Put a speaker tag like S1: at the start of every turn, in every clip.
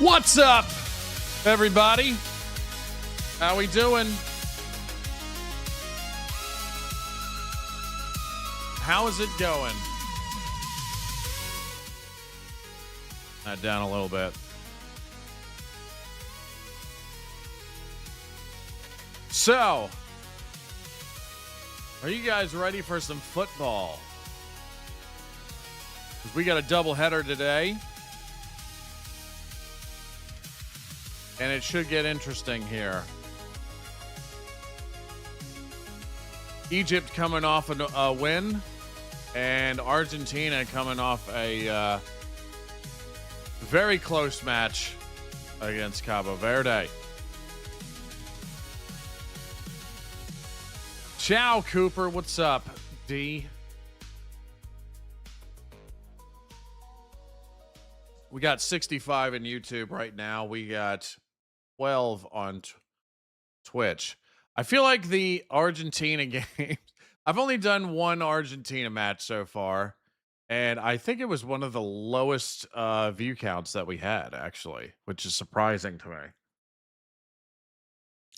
S1: What's up, everybody? How we doing? How is it going? That down a little bit. So, are you guys ready for some football? 'Cause we got a doubleheader today. And it should get interesting here. Egypt coming off a win, and Argentina coming off a very close match against Cabo Verde. Ciao, Cooper. What's up, D? We got 65 in YouTube right now. We got 12 on Twitch. I feel like the Argentina games, I've only done one Argentina match so far, and I think it was one of the lowest view counts that we had, actually, which is surprising to me.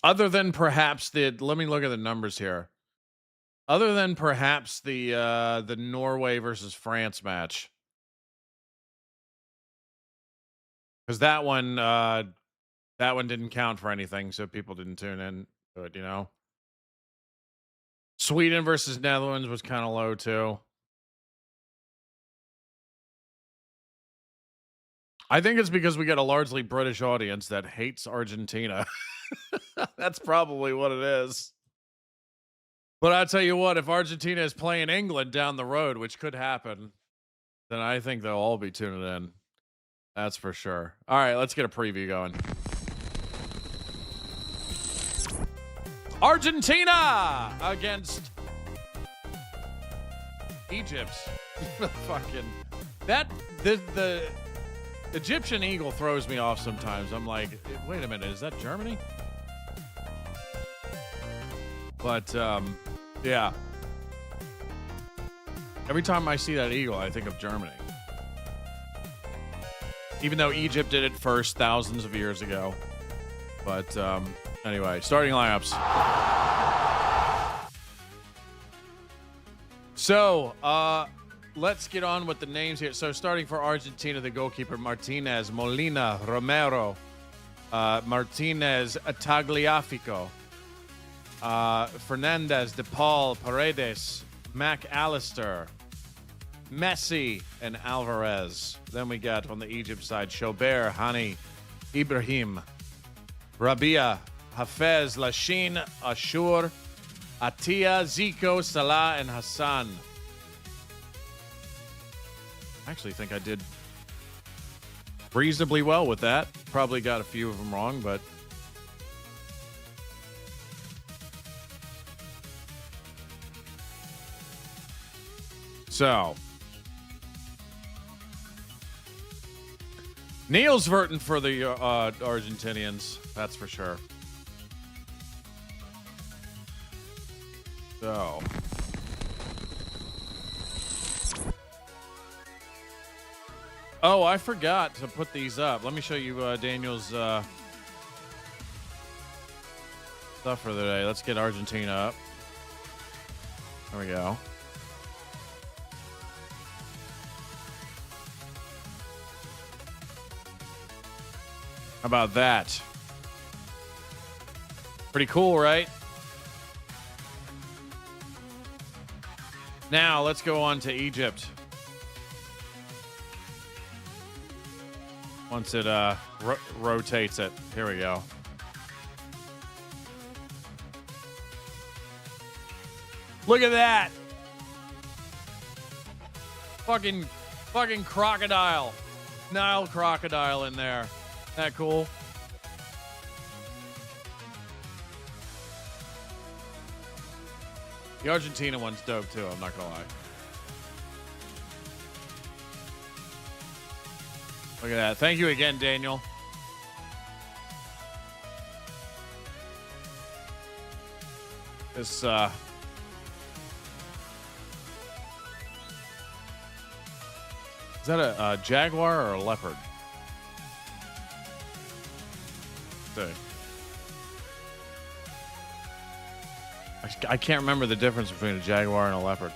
S1: Other than perhaps let me look at the numbers here. Other than perhaps the Norway versus France match. Because that one didn't count for anything, so people didn't tune in to it, you know. Sweden versus Netherlands was kind of low too. I think it's because we got a largely British audience that hates Argentina. That's probably what it is. But I'll tell you what, if Argentina is playing England down the road, which could happen, then I think they'll all be tuning in. That's for sure. All right, let's get a preview going. Argentina against Egypt. Fucking the Egyptian eagle throws me off sometimes. I'm like, wait a minute, is that Germany? But yeah. Every time I see that eagle, I think of Germany. Even though Egypt did it first thousands of years ago. But anyway, starting lineups. So, let's get on with the names here. So, starting for Argentina, the goalkeeper, Martinez, Molina, Romero, Martinez, Tagliafico, Fernandez, DePaul, Paredes, McAllister, Messi, and Alvarez. Then we got on the Egypt side, Chaubert, Hani, Ibrahim, Rabia, Hafez, Lashin, Ashur, Atia, Zico, Salah, and Hassan. I actually think I did reasonably well with that. Probably got a few of them wrong, but so Neil's verting for the Argentinians, that's for sure. So, oh, I forgot to put these up. Let me show you Daniel's stuff for the day. Let's get Argentina up. There we go. How about that? Pretty cool, right? Now, let's go on to Egypt. Once it rotates it. Here we go. Look at that. Fucking crocodile. Nile crocodile in there. Isn't that cool? The Argentina one's dope too, I'm not gonna lie. Look at that. Thank you again, Daniel. This is that a jaguar or a leopard? see. I can't remember the difference between a jaguar and a leopard.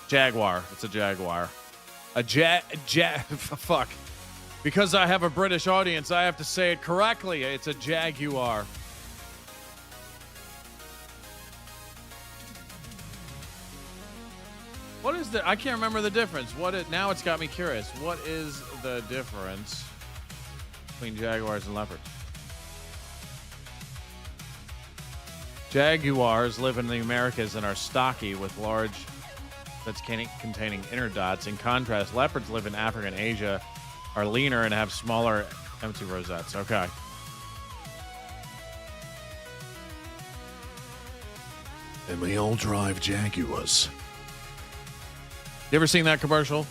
S1: Jaguar. It's a jaguar. Fuck. Because I have a British audience, I have to say it correctly. It's a jaguar. What is the? I can't remember the difference. Now it's got me curious. What is the difference between jaguars and leopards? Jaguars live in the Americas and are stocky with large that's containing inner dots. In contrast, leopards live in Africa and Asia, are leaner and have smaller empty rosettes. Okay.
S2: And we all drive Jaguars.
S1: You ever seen that commercial?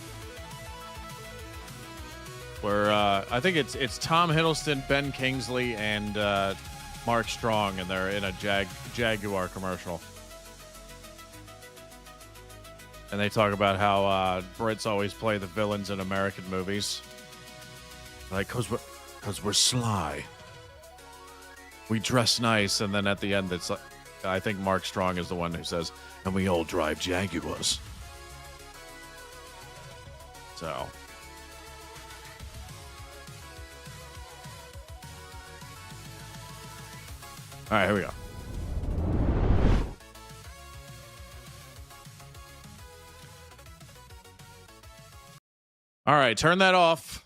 S1: Where I think it's Tom Hiddleston, Ben Kingsley, and Mark Strong, and they're in a Jaguar commercial. And they talk about how Brits always play the villains in American movies. Like, cause we're sly. We dress nice, and then at the end, it's like, I think Mark Strong is the one who says, and we all drive Jaguars. So. All right, here we go. All right, turn that off.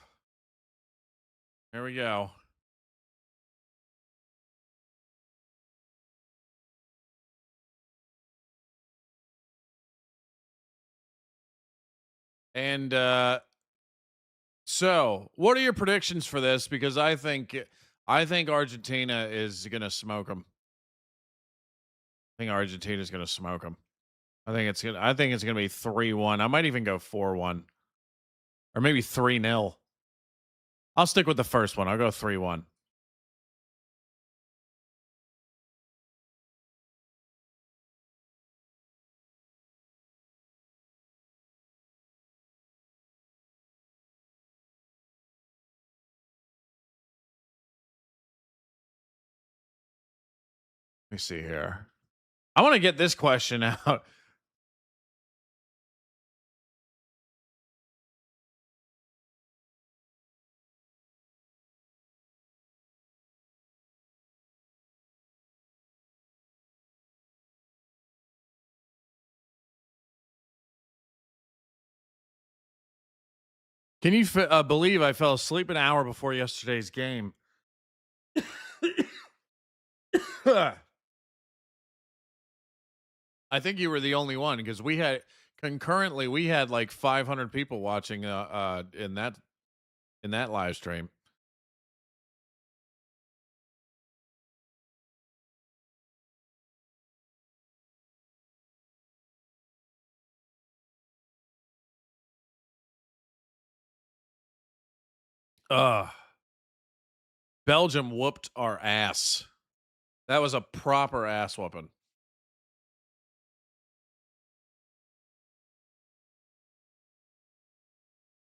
S1: Here we go. And so, what are your predictions for this? Because I think Argentina is going to smoke them. I think Argentina is going to smoke them. I think it's going to be 3-1. I might even go 4-1. Or maybe 3-0. I'll stick with the first one. I'll go 3-1. Let me see here. I want to get this question out. Can you believe I fell asleep an hour before yesterday's game? I think you were the only one because we had like 500 people watching in that live stream. Belgium whooped our ass. That was a proper ass whooping.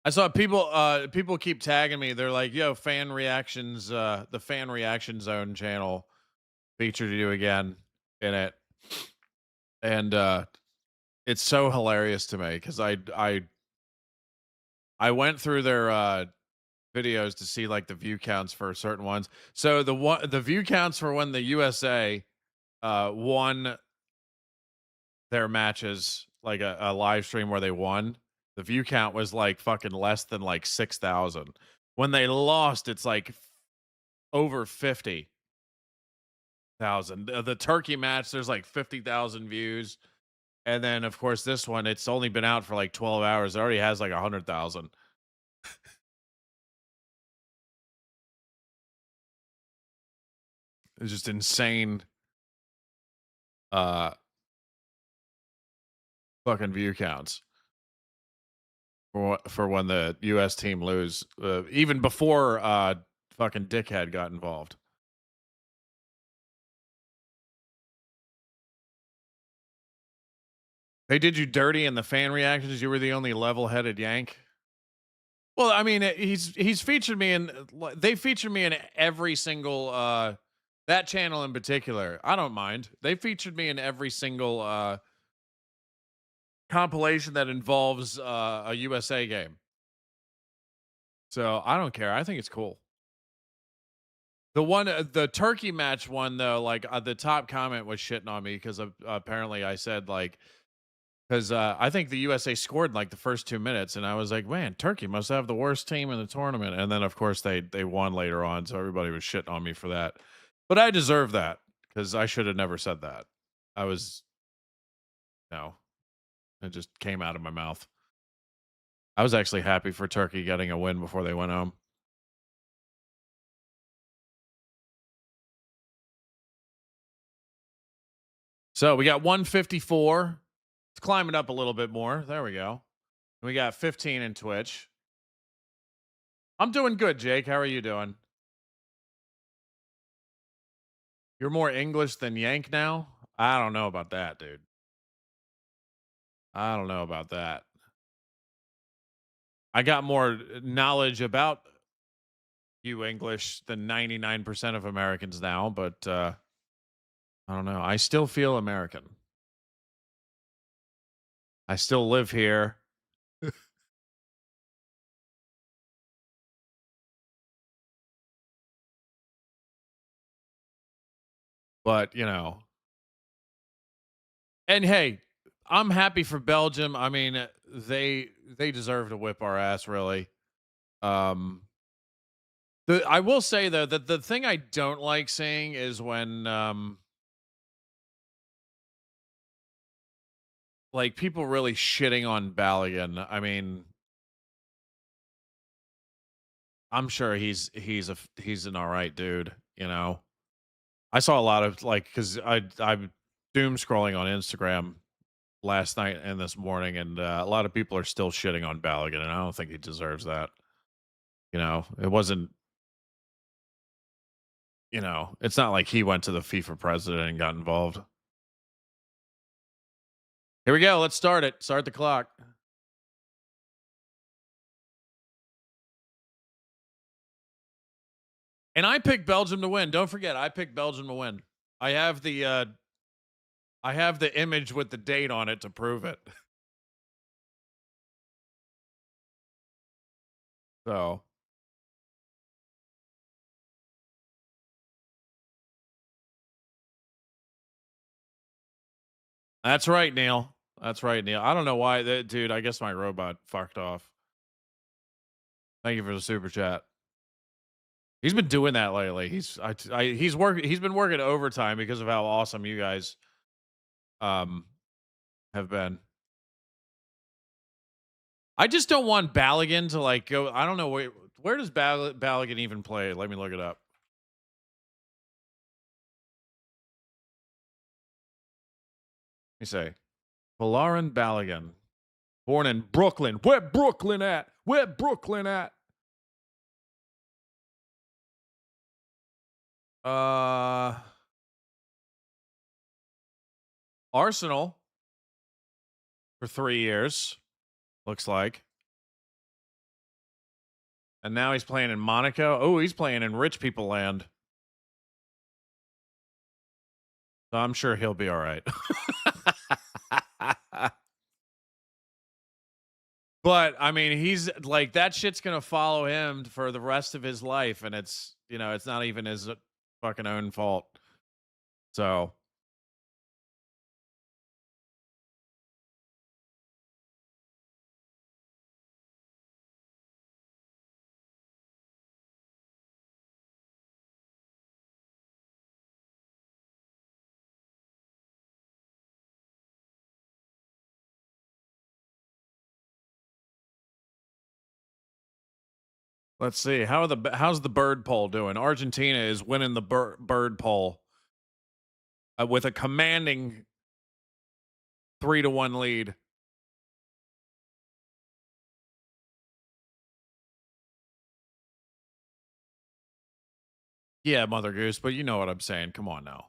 S1: I saw people keep tagging me. They're like, "Yo, fan reactions, the fan reaction zone channel featured you again in it," and it's so hilarious to me because I went through their videos to see like the view counts for certain ones. So the view counts for when the USA won their matches, like a live stream where they won. The view count was like fucking less than like 6,000. When they lost, it's like over 50,000. The Turkey match, there's like 50,000 views. And then, of course, this one, it's only been out for like 12 hours. It already has like 100,000. It's just insane. Fucking view counts. For when the U.S. team lose, even before fucking dickhead got involved. They did you dirty in the fan reactions. You were the only level-headed Yank. Well, I mean, he's featured me in. They featured me in every single that channel in particular. I don't mind. They featured me in every single compilation that involves a USA game. So I don't care. I think it's cool. The one, the turkey match one though, like the top comment was shitting on me because apparently I said like, because I think the USA scored in like the first 2 minutes, and I was like, man, Turkey must have the worst team in the tournament. And then of course they won later on, so everybody was shitting on me for that. But I deserve that because I should have never said that. I was no, it just came out of my mouth. I was actually happy for Turkey getting a win before they went home. So we got 154. It's climbing up a little bit more. There we go. We got 15 in Twitch. I'm doing good, Jake. How are you doing? You're more English than Yank now? I don't know about that, dude. I don't know about that. I got more knowledge about you English than 99% of Americans now, but I don't know. I still feel American. I still live here. But, you know. And hey, I'm happy for Belgium. I mean, they deserve to whip our ass, really. I will say though that the thing I don't like seeing is when like people really shitting on Balogun. I mean, I'm sure he's an all right dude, you know. I saw a lot of like because I'm doom scrolling on Instagram last night and this morning, and a lot of people are still shitting on Balogun, and I don't think he deserves that. You know, it wasn't. You know, it's not like he went to the FIFA president and got involved. Here we go. Let's start it. Start the clock. And I picked Belgium to win. Don't forget, I picked Belgium to win. I have the image with the date on it to prove it. So that's right, Neil. That's right, Neil. I don't know why that dude. I guess my robot fucked off. Thank you for the super chat. He's been doing that lately. He's been working overtime because of how awesome you guys um have been. I just don't want Balogun to like go. I don't know where does Balogun even play? Let me look it up. Let me say, Folarin Balogun, born in Brooklyn. Where Brooklyn at? Where Brooklyn at? Arsenal for 3 years, looks like. And now he's playing in Monaco. Oh, he's playing in rich people land. So I'm sure he'll be all right. But I mean, he's like that shit's gonna follow him for the rest of his life, and it's it's not even his fucking own fault. So let's see how's the bird poll doing. Argentina is winning the bird poll with a commanding 3-1 lead. Yeah, Mother Goose, but you know what I'm saying. Come on now.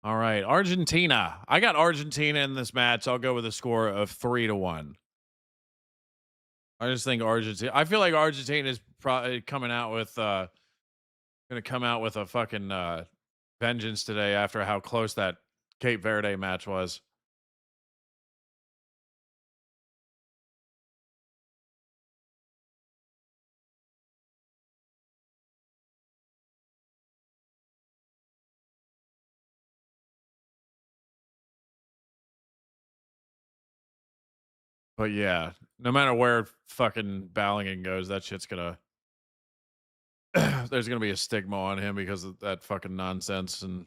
S1: All right, Argentina. I got Argentina in this match. I'll go with a score of 3-1. I just think Argentina. I feel like Argentina is probably coming out with going to come out with a fucking vengeance today after how close that Cape Verde match was. But yeah, no matter where fucking Ballingen goes, that shit's gonna there's gonna be a stigma on him because of that fucking nonsense, and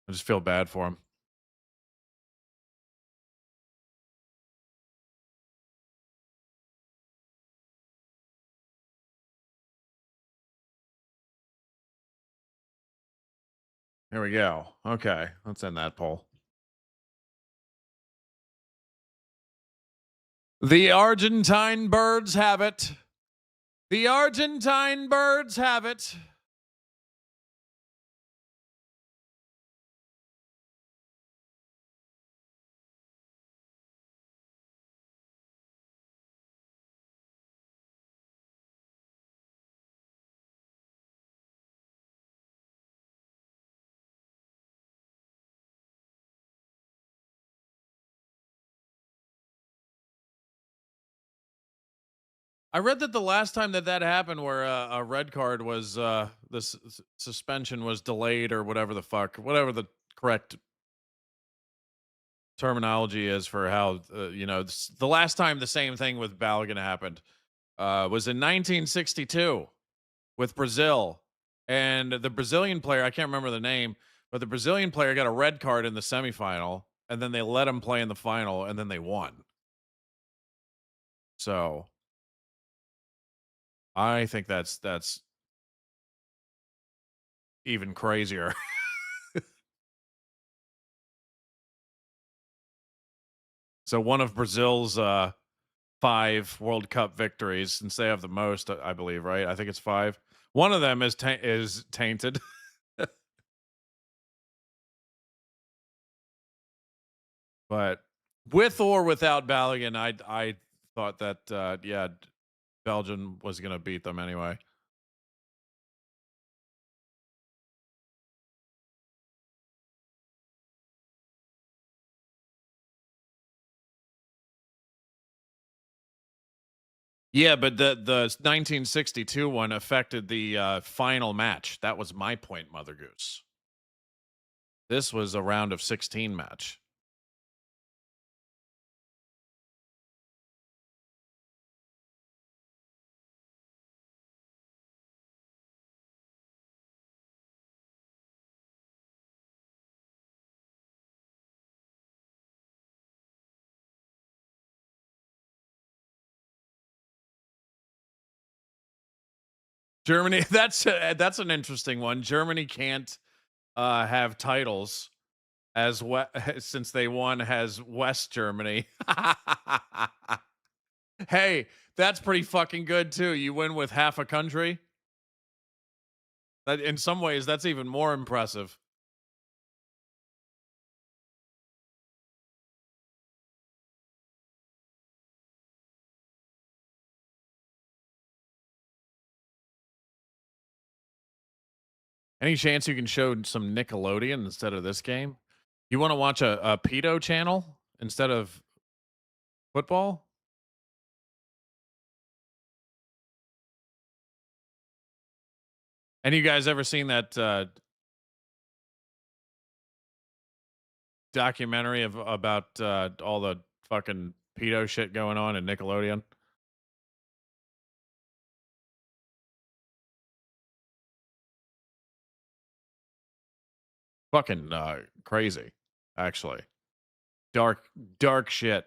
S1: I just feel bad for him. Here we go. Okay, let's end that poll. The Argentine birds have it. The Argentine birds have it. I read that the last time that happened, where a red card was suspension was delayed or whatever the fuck, whatever the correct terminology is for how the last time the same thing with Balogun happened was in 1962 with Brazil, and the Brazilian player, I can't remember the name, but the Brazilian player got a red card in the semifinal, and then they let him play in the final, and then they won. So I think that's even crazier. So one of Brazil's 5 World Cup victories, since they have the most, I believe, right? I think it's 5. One of them is tainted. But with or without Balogun, I thought that yeah, Belgium was going to beat them anyway. Yeah, but the 1962 one affected the final match. That was my point, Mother Goose. This was a round of 16 match. Germany, that's an interesting one. Germany can't have titles as since they won as West Germany. Hey, that's pretty fucking good too. You win with half a country. That, in some ways, that's even more impressive. Any chance you can show some Nickelodeon instead of this game? You want to watch a pedo channel instead of football? Any you guys ever seen that documentary about all the fucking pedo shit going on in Nickelodeon? Fucking crazy, actually. Dark shit.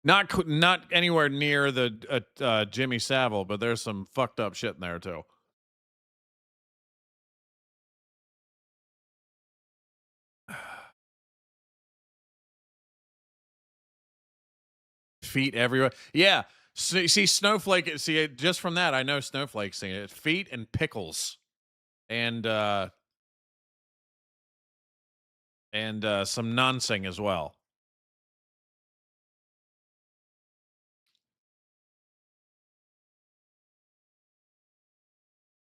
S1: Not anywhere near the Jimmy Savile, but there's some fucked up shit in there too. feet everywhere. Yeah. See, Snowflake. See, just from that, I know Snowflake's seen it. Feet and pickles, and some noncing as well.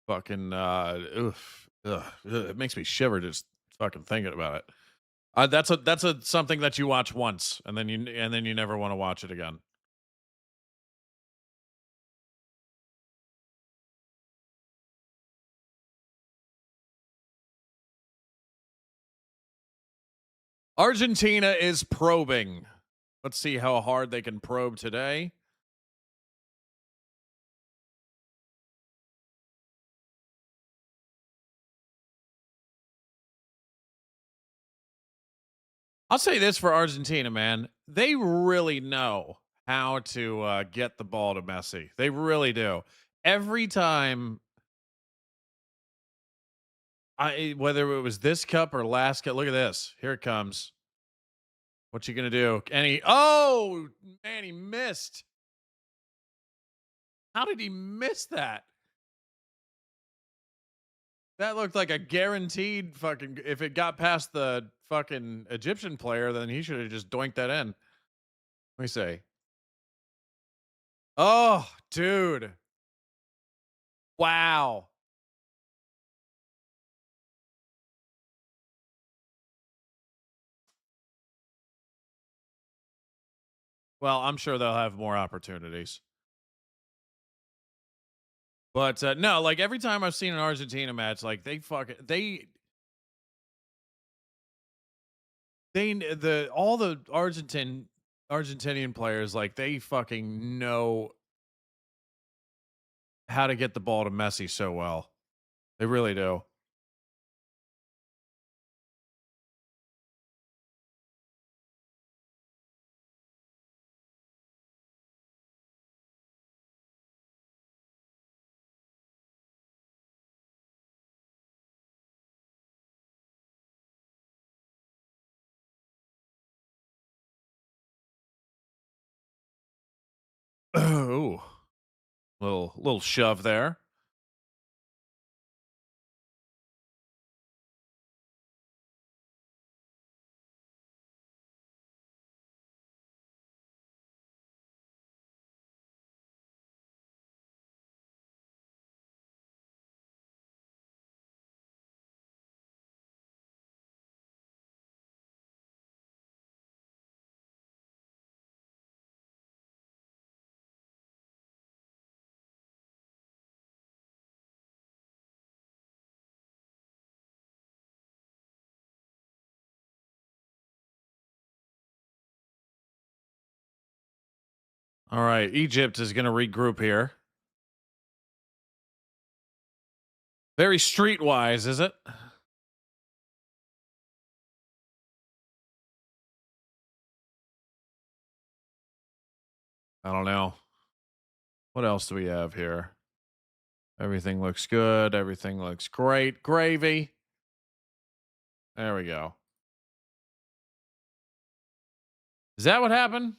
S1: Fucking oof, it makes me shiver just fucking thinking about it. That's a something that you watch once and then you never want to watch it again. Argentina is probing. Let's see how hard they can probe today. I'll say this for Argentina, man. They really know how to get the ball to Messi. They really do. Every time, whether it was this cup or last cup, look at this. Here it comes. What you gonna do? Oh man, he missed. How did he miss that? That looked like a guaranteed fucking. If it got past the fucking Egyptian player, then he should have just doinked that in. Let me say. Oh, dude. Wow. Well, I'm sure they'll have more opportunities. But no, like every time I've seen an Argentina match, like all the Argentinian players, like they fucking know how to get the ball to Messi so well. They really do. Ooh, little shove there. All right, Egypt is going to regroup here. Very streetwise, is it? I don't know. What else do we have here? Everything looks good. Everything looks great. Gravy. There we go. Is that what happened?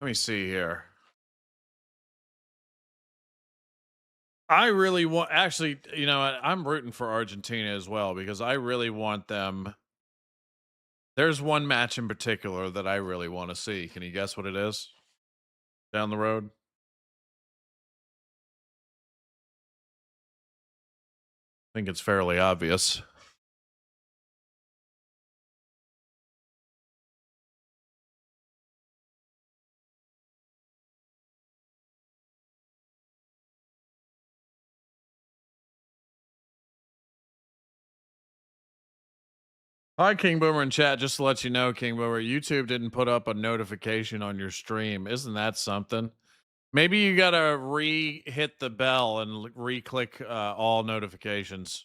S1: Let me see here. I really want, actually, you know, I'm rooting for Argentina as well because I really want them. There's one match in particular that I really want to see. Can you guess what it is? Down the road? I think it's fairly obvious. Hi, King Boomer in chat. Just to let you know, King Boomer, YouTube didn't put up a notification on your stream. Isn't that something? Maybe you gotta hit the bell and re-click all notifications.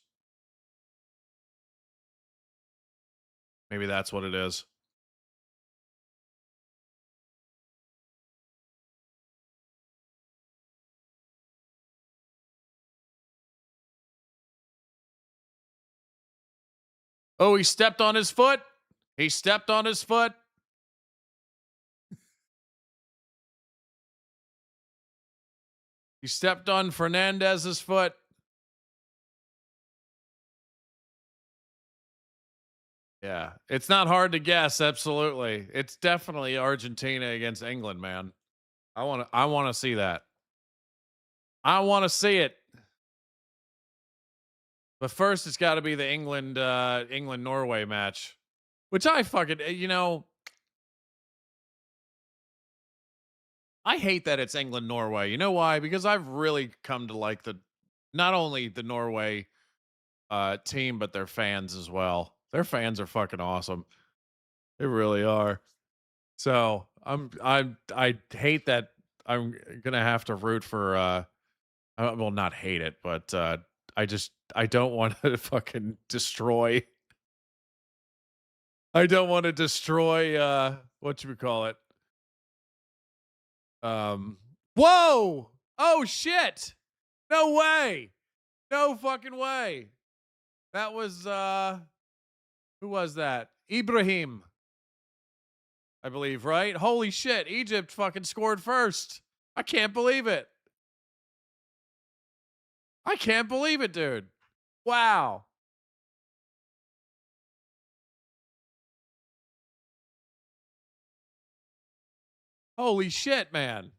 S1: Maybe that's what it is. Oh, he stepped on his foot. He stepped on his foot. He stepped on Fernandez's foot. Yeah, it's not hard to guess. Absolutely, it's definitely Argentina against England, man. I want to see that. I want to see it. But first, it's got to be the England Norway match, which I fucking I hate that it's England Norway. You know why? Because I've really come to like not only the Norway team but their fans as well. Their fans are fucking awesome. They really are. So I hate that I'm gonna have to root for well, not hate it, but I don't want to fucking destroy. I don't want to destroy what you would call it. Whoa! Oh shit! No way! No fucking way! That was who was that? Ibrahim, I believe, right? Holy shit! Egypt fucking scored first. I can't believe it. I can't believe it, dude. Wow. Holy shit, man.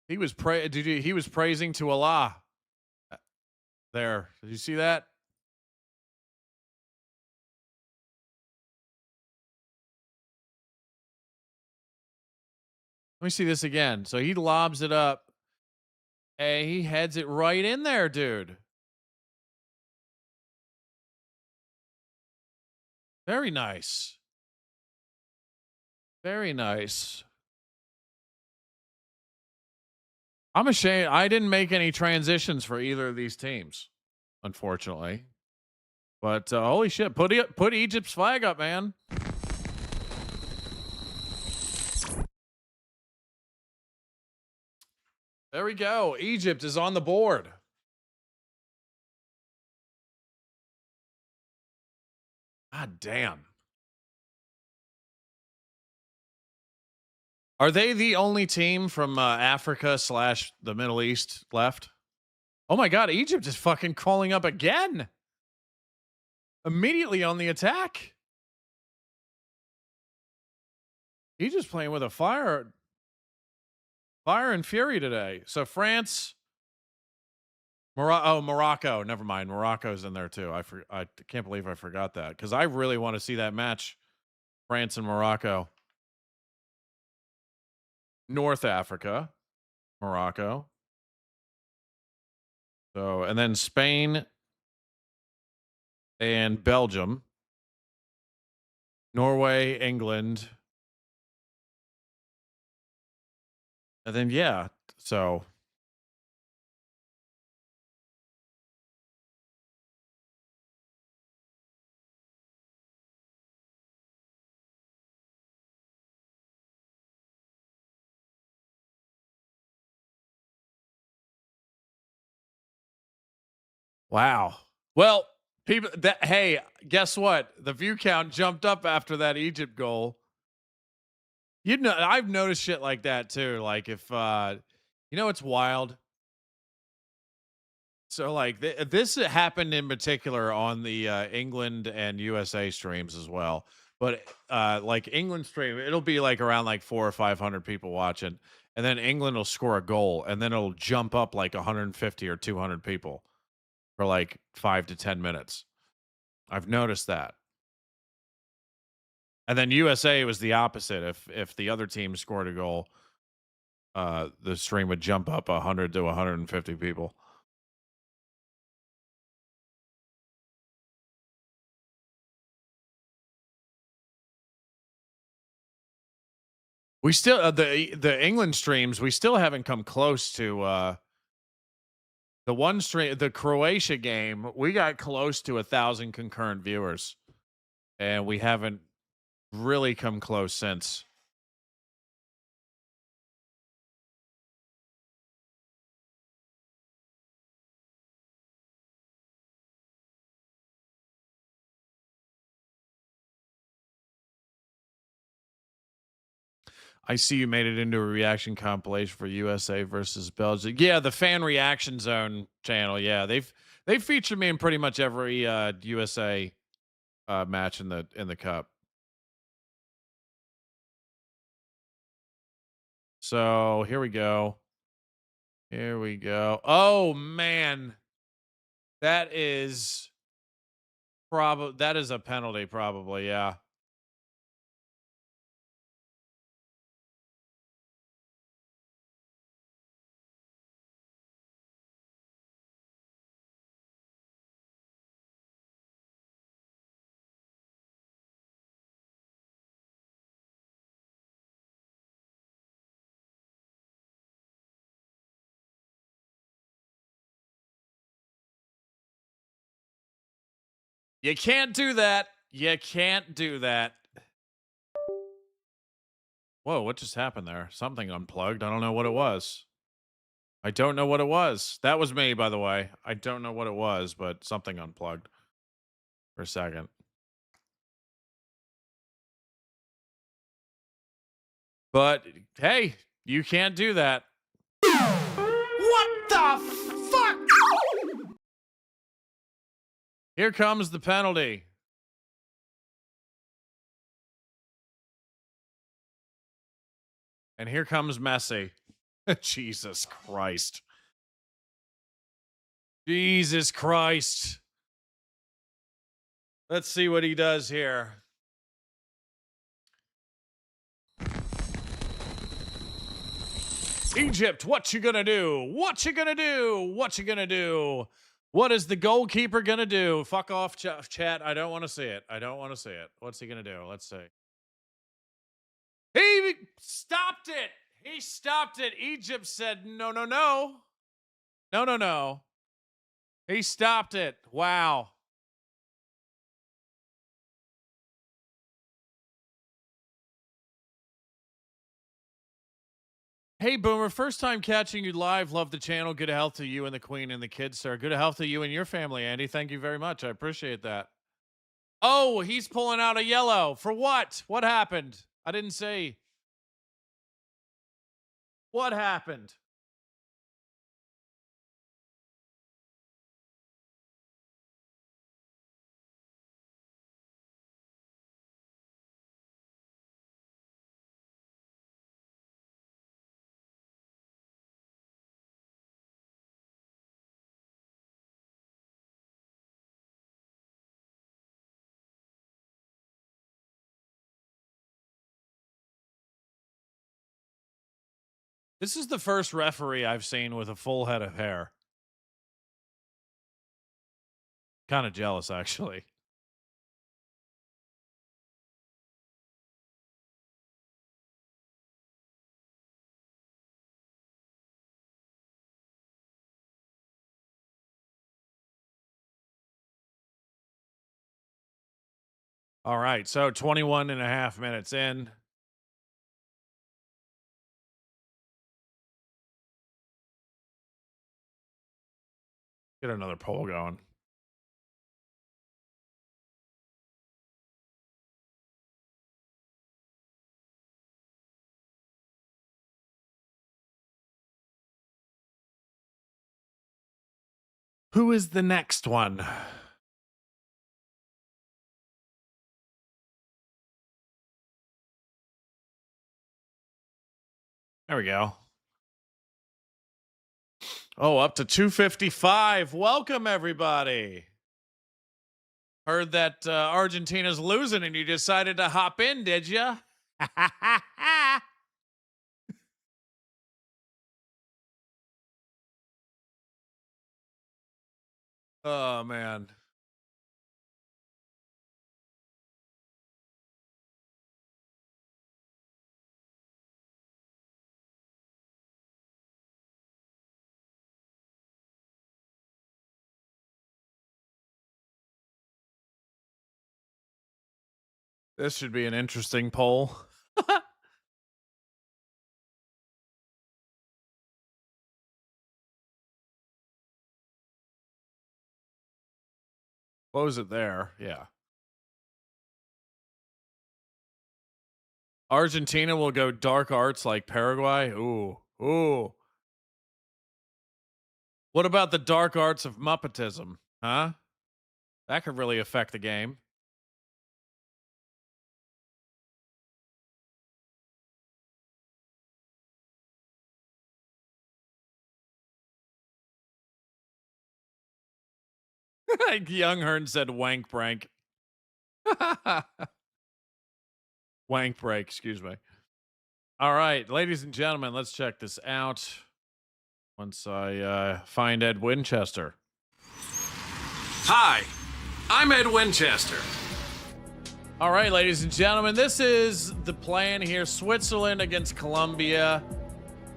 S1: He was he was praising to Allah. There. Did you see that? Let me see this again. So he lobs it up. Hey, he heads it right in there, dude. Very nice. Very nice. I'm ashamed. I didn't make any transitions for either of these teams, unfortunately. But holy shit, put Egypt's flag up, man. There we go. Egypt is on the board. God damn. Are they the only team from Africa / the Middle East left? Oh my God, Egypt is fucking calling up again. Immediately on the attack. Egypt's playing with a fire and fury today. So France, Morocco. Never mind. Morocco's in there too. I can't believe I forgot that because I really want to see that match. France and Morocco. North Africa, Morocco. So, and then Spain and Belgium, Norway, England. And then, yeah. So, wow. Well, people hey, guess what? The view count jumped up after that Egypt goal. I've noticed shit like that too. Like if it's wild. So like this happened in particular on the England and USA streams as well. But like England stream, it'll be like around like 400 or 500 people watching, and then England will score a goal, and then it'll jump up like 150 or 200 people for like 5 to 10 minutes. I've noticed that. And then USA was the opposite. If the other team scored a goal, the stream would jump up 100 to 150 people. We still the England streams. We still haven't come close to The one stream, the Croatia game, we got close to 1,000 concurrent viewers, and we haven't really come close since. I see you made it into a reaction compilation for USA versus Belgium. Yeah, the fan reaction zone channel. Yeah, they've featured me in pretty much every USA match in the cup. So here we go. Here we go. Oh man, that is that is a penalty, probably. Yeah. You can't do that. You can't do that. Whoa, what just happened there? Something unplugged. I don't know what it was. I don't know what it was. That was me, by the way. I don't know what it was, but something unplugged for a second. But hey, you can't do that. What the fuck? Here comes the penalty. And here comes Messi. Jesus Christ. Jesus Christ. Let's see what he does here. Egypt, what you gonna do? What you gonna do? What you gonna do? What is the goalkeeper gonna do? Fuck off, chat. I don't want to see it. I don't want to see it. What's he gonna do? Let's see. He stopped it. He stopped it. Egypt said, no, no, no. No, no, no. He stopped it. Wow. Hey, Boomer. First time catching you live. Love the channel. Good health to you and the queen and the kids, sir. Good health to you and your family, Andy. Thank you very much. I appreciate that. Oh, he's pulling out a yellow. For what? What happened? I didn't say. What happened? This is the first referee I've seen with a full head of hair. Kind of jealous, actually. All right, so 21 and a half minutes in. Get another poll going. Who is the next one? There we go. Oh, up to 255. Welcome, everybody. Heard that Argentina's losing and you decided to hop in, did you? Oh, man. This should be an interesting poll. Close it there. Yeah. Argentina will go dark arts like Paraguay. Ooh. Ooh. What about the dark arts of Muppetism? Huh? That could really affect the game. Young Hearn said wank prank. Wank break, excuse me. All right, ladies and gentlemen, let's check this out. Once I find Ed Winchester.
S2: Hi, I'm Ed Winchester.
S1: All right, ladies and gentlemen, this is the plan here. Switzerland against Colombia.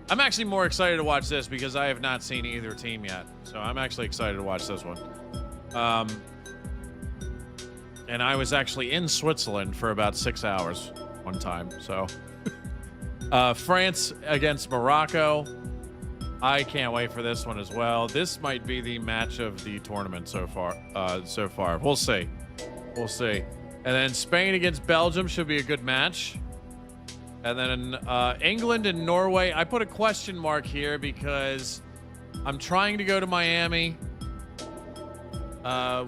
S1: I'm actually more excited to watch this because I have not seen either team yet. So I'm actually excited to watch this one. And I was actually in Switzerland for about 6 hours one time. So France against Morocco. I can't wait for this one as well. This might be the match of the tournament so far. We'll see. We'll see. And then Spain against Belgium should be a good match. And then England and Norway. I put a question mark here because I'm trying to go to Miami.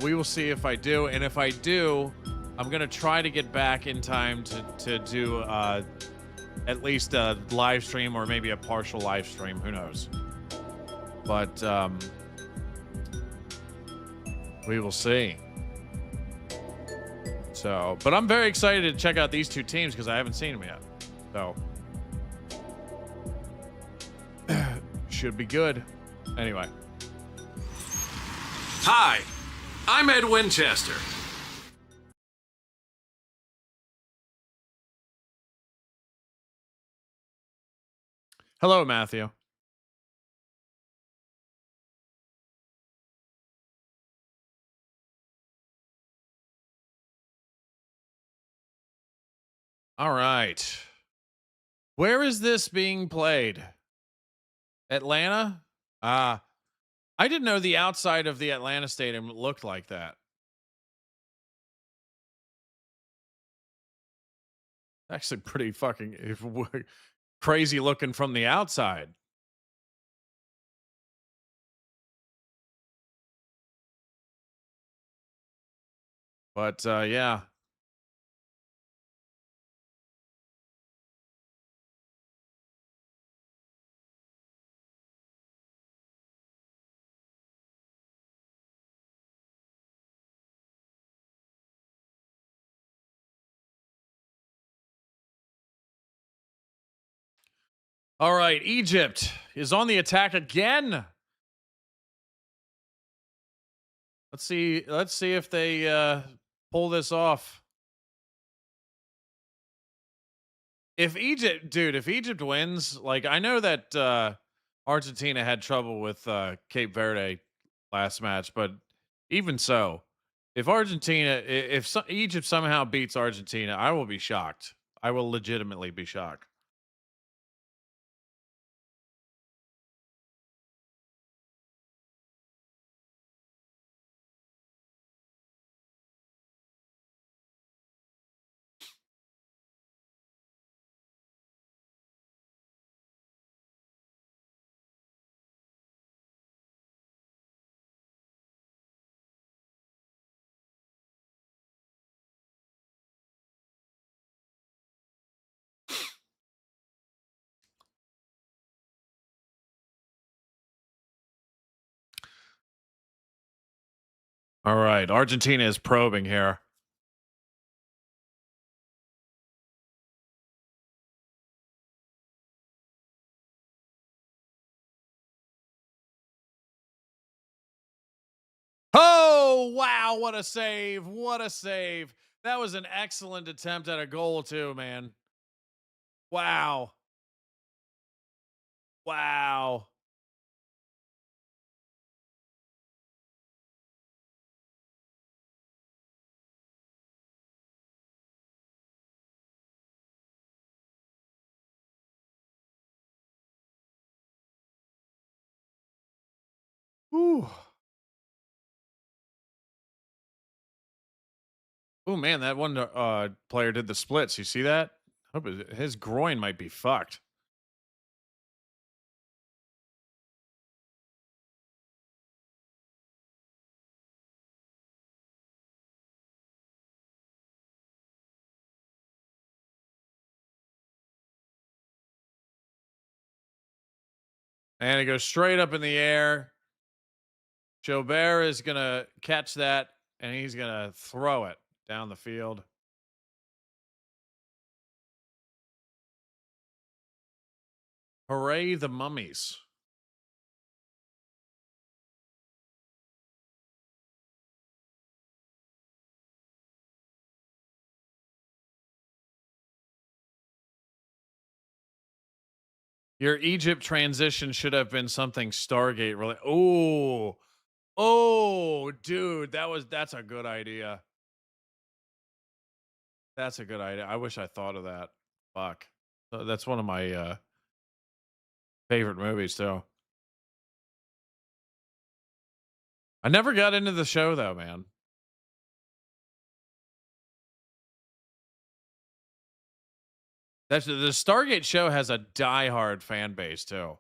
S1: We will see if I do. And if I do, I'm going to try to get back in time to do at least a live stream or maybe a partial live stream. Who knows? But we will see. So, but I'm very excited to check out these two teams because I haven't seen them yet. So, should be good. Anyway.
S2: Hi, I'm Ed Winchester.
S1: Hello, Matthew. All right. Where is this being played? Atlanta? I didn't know the outside of the Atlanta Stadium looked like that. Actually, pretty fucking crazy looking from the outside. But yeah. All right, Egypt is on the attack again. Let's see if they pull this off. If Egypt wins, like I know that Argentina had trouble with Cape Verde last match, but even so, if Egypt somehow beats Argentina, I will be shocked. I will legitimately be shocked. All right, Argentina is probing here. Oh, wow, what a save. What a save. That was an excellent attempt at a goal too, man. Wow. Wow. Ooh. Oh man, that one player did the splits. You see that? His groin might be fucked. And it goes straight up in the air. Jobert is gonna catch that and he's gonna throw it down the field. Hooray the mummies. Your Egypt transition should have been something Stargate really. Oh, oh, dude, that's a good idea. That's a good idea. I wish I thought of that. Fuck. That's one of my favorite movies too. I never got into the show though, man. That's the Stargate show has a diehard fan base too.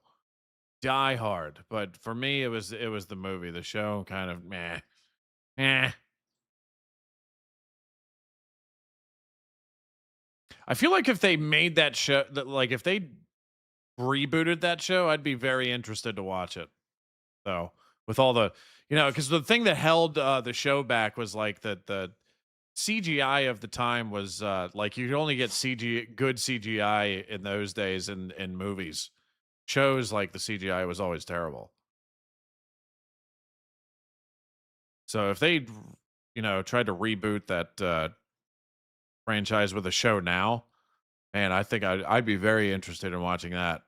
S1: Diehard. But for me it was the movie. The show kind of meh. Eh. I feel like if they made that show like if they rebooted that show, I'd be very interested to watch it. Though, with all the because the thing that held the show back was like the CGI of the time was like you could only get good CGI in those days in movies. Shows like the CGI was always terrible. So if they tried to reboot that franchise with a show now, man, I think I'd be very interested in watching that.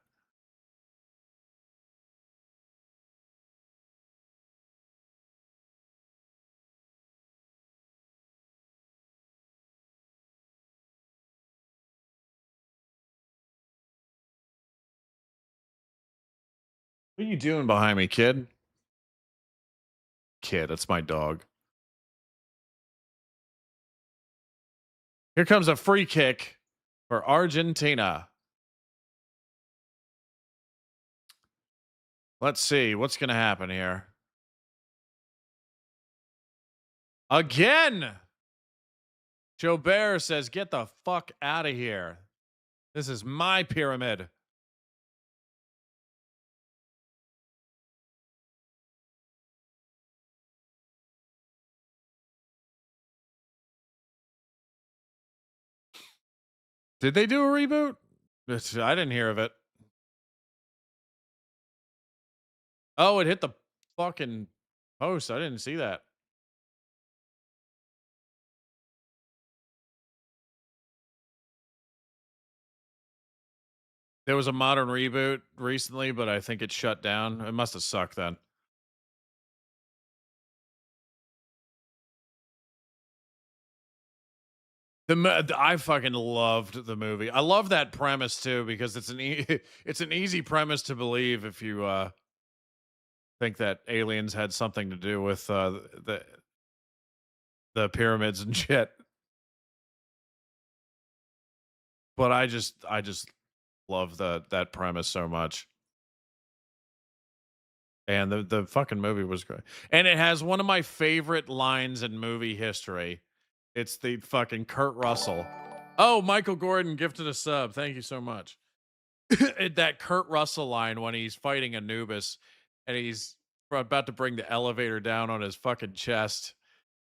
S1: What are you doing behind me, kid? Kid, that's my dog. Here comes a free kick for Argentina. Let's see what's going to happen here. Again, Jobert says, "Get the fuck out of here. This is my pyramid." Did they do a reboot? I didn't hear of it. Oh, it hit the fucking post. I didn't see that. There was a modern reboot recently, but I think it shut down. It must have sucked then. I fucking loved the movie. I love that premise too because it's it's an easy premise to believe if you think that aliens had something to do with the pyramids and shit. But I just love that premise so much. And the fucking movie was great. And it has one of my favorite lines in movie history. It's the fucking Kurt Russell. Oh, Michael Gordon gifted a sub. Thank you so much. That Kurt Russell line when he's fighting Anubis and he's about to bring the elevator down on his fucking chest.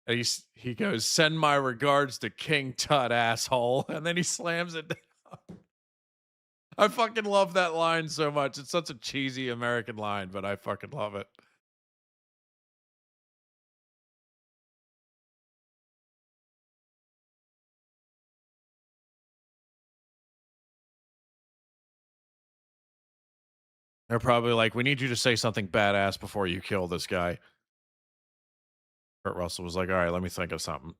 S1: And he goes, "Send my regards to King Tut, asshole." And then he slams it down. I fucking love that line so much. It's such a cheesy American line, but I fucking love it. They're probably like, "We need you to say something badass before you kill this guy." Kurt Russell was like, "All right, let me think of something."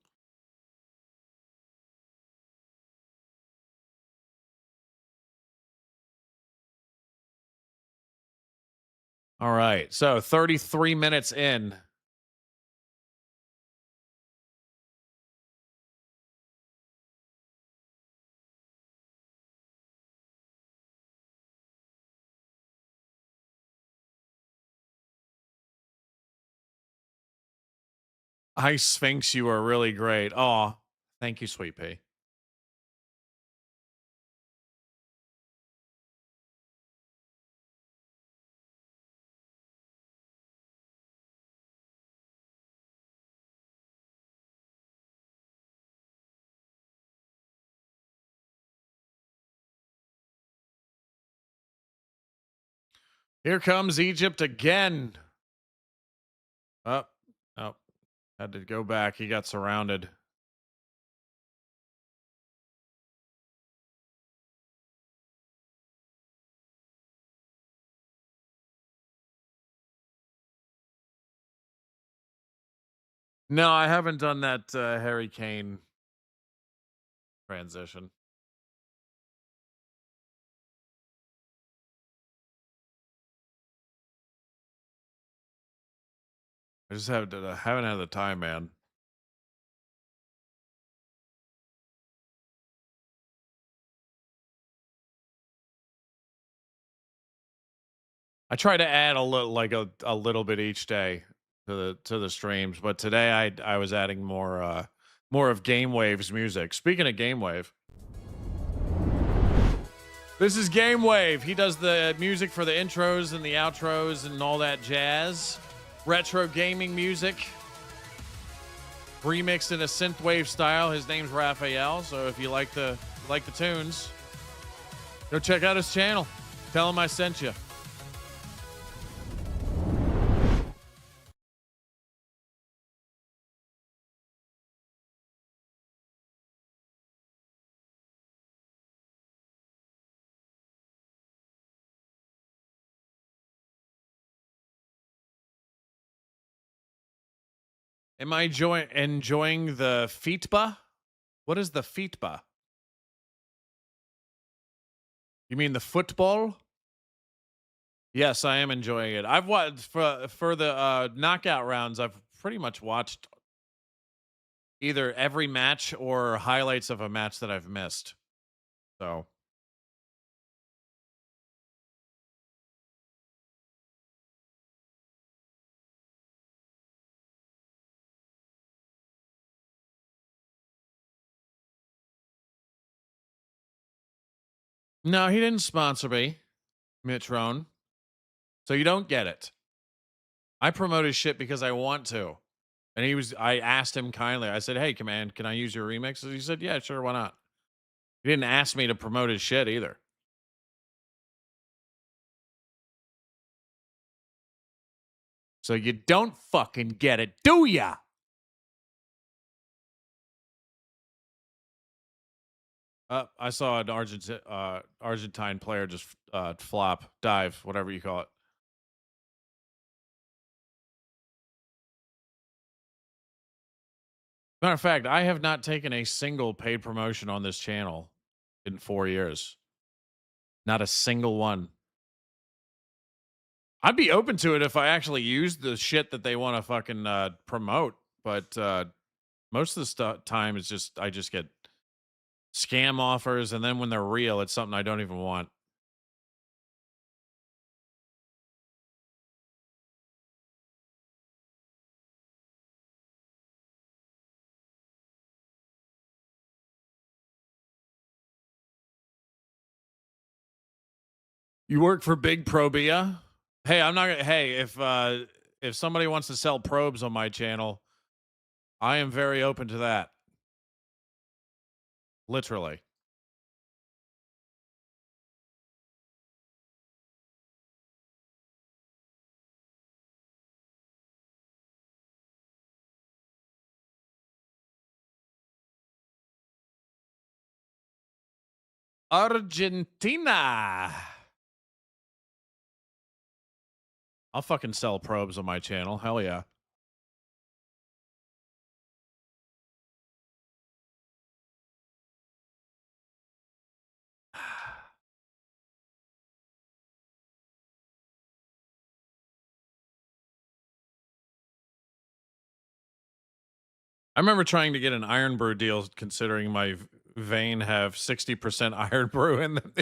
S1: All right. So 33 minutes in. Hi, Sphinx. You are really great. Oh, thank you, Sweet Pea. Here comes Egypt again. Up, up. Had to go back. He got surrounded. No, I haven't done that Harry Kane transition. I just haven't had the time, man. I try to add a little, like a little bit each day to the streams, but today I was adding more of Gamewave's music. Speaking of Gamewave, this is Gamewave. He does the music for the intros and the outros and all that jazz. Retro gaming music. Remixed in a synthwave style. His name's Raphael, so if you like the tunes, go check out his channel. Tell him I sent you. Am I enjoying the FITBA? What is the FITBA? You mean the football? Yes, I am enjoying it. I've watched for the knockout rounds. I've pretty much watched either every match or highlights of a match that I've missed. So no, he didn't sponsor me, Mitch Rohn. So you don't get it. I promote his shit because I want to. And I asked him kindly. I said, "Hey, command, can I use your remixes?" He said, "Yeah, sure, why not?" He didn't ask me to promote his shit either. So you don't fucking get it, do ya? I saw an Argentine player just dive, whatever you call it. Matter of fact, I have not taken a single paid promotion on this channel in 4 years. Not a single one. I'd be open to it if I actually used the shit that they want to fucking promote, but most of the time it's just I just get scam offers, and then when they're real, it's something I don't even want. You work for Big Probia? Hey, I'm not gonna hey, if somebody wants to sell probes on my channel, I am very open to that. Literally. Argentina. I'll fucking sell probes on my channel. Hell yeah. I remember trying to get an iron brew deal considering my vein have 60% iron brew in them.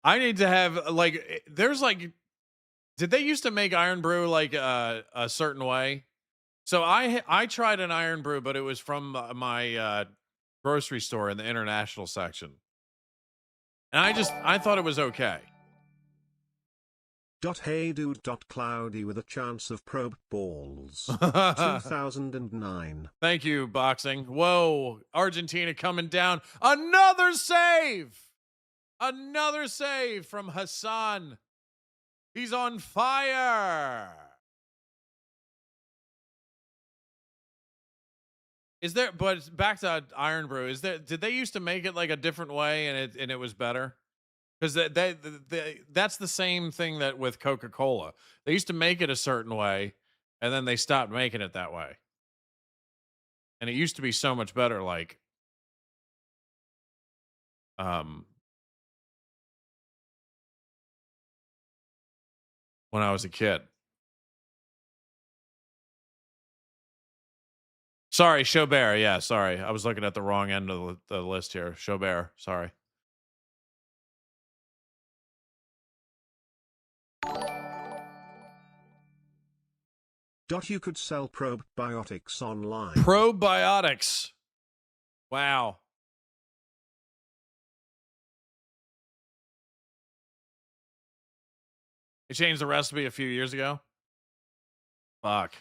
S1: I need to have there's like did they used to make iron brew like a certain way? So I tried an iron brew, but it was from my grocery store in the international section. And I thought it was okay.
S3: Hey dude. Cloudy with a chance of probe balls. 2009.
S1: Thank you, boxing. Whoa, Argentina coming down. Another save. Another save from Hassan. He's on fire. Is there, but back to Iron Brew, did they used to make it like a different way and it was better? Because that's the same thing that with Coca-Cola. They used to make it a certain way and then they stopped making it that way. And it used to be so much better, like, when I was a kid. Sorry, Chaubert. Yeah, sorry. I was looking at the wrong end of the list here. Chaubert, sorry.
S3: You could sell probiotics online.
S1: Probiotics. Wow. They changed the recipe a few years ago. Fuck.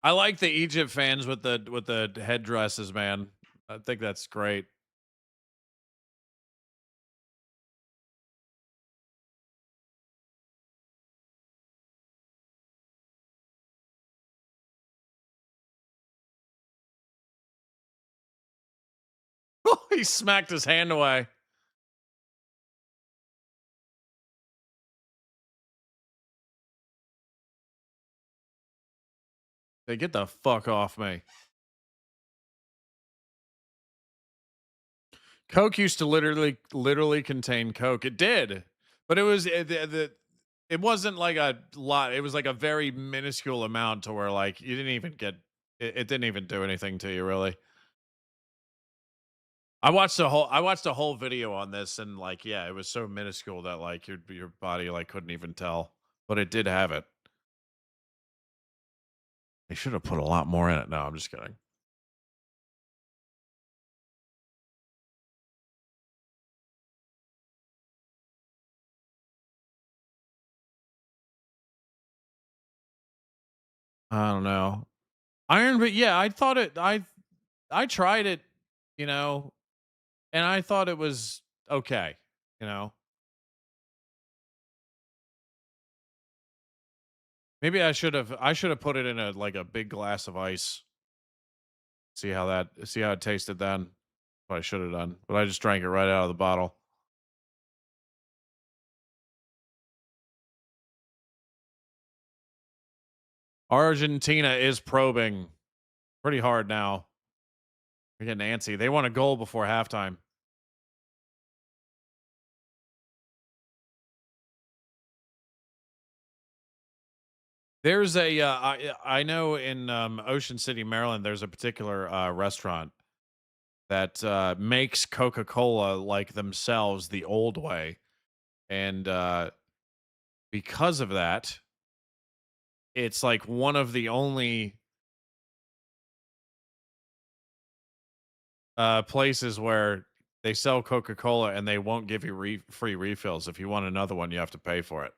S1: I like the Egypt fans with the headdresses, man. I think that's great. He smacked his hand away. They get the fuck off me. Coke used to literally contain Coke. It did, but it wasn't like a lot. It was like a very minuscule amount to where like you didn't even get it didn't even do anything to you really. I watched a whole video on this and like yeah, it was so minuscule that like your body like couldn't even tell, but it did have it. They should have put a lot more in it. No, I'm just kidding. I don't know. Iron, but yeah, I tried it, you know, and I thought it was okay, you know. Maybe I should have put it in a big glass of ice. See how it tasted then. What I should have done. But I just drank it right out of the bottle. Argentina is probing pretty hard now. They're getting antsy. They want a goal before halftime. There's I know in Ocean City, Maryland, there's a particular restaurant that makes Coca-Cola like themselves the old way. And because of that, it's like one of the only places where they sell Coca-Cola and they won't give you free refills. If you want another one, you have to pay for it.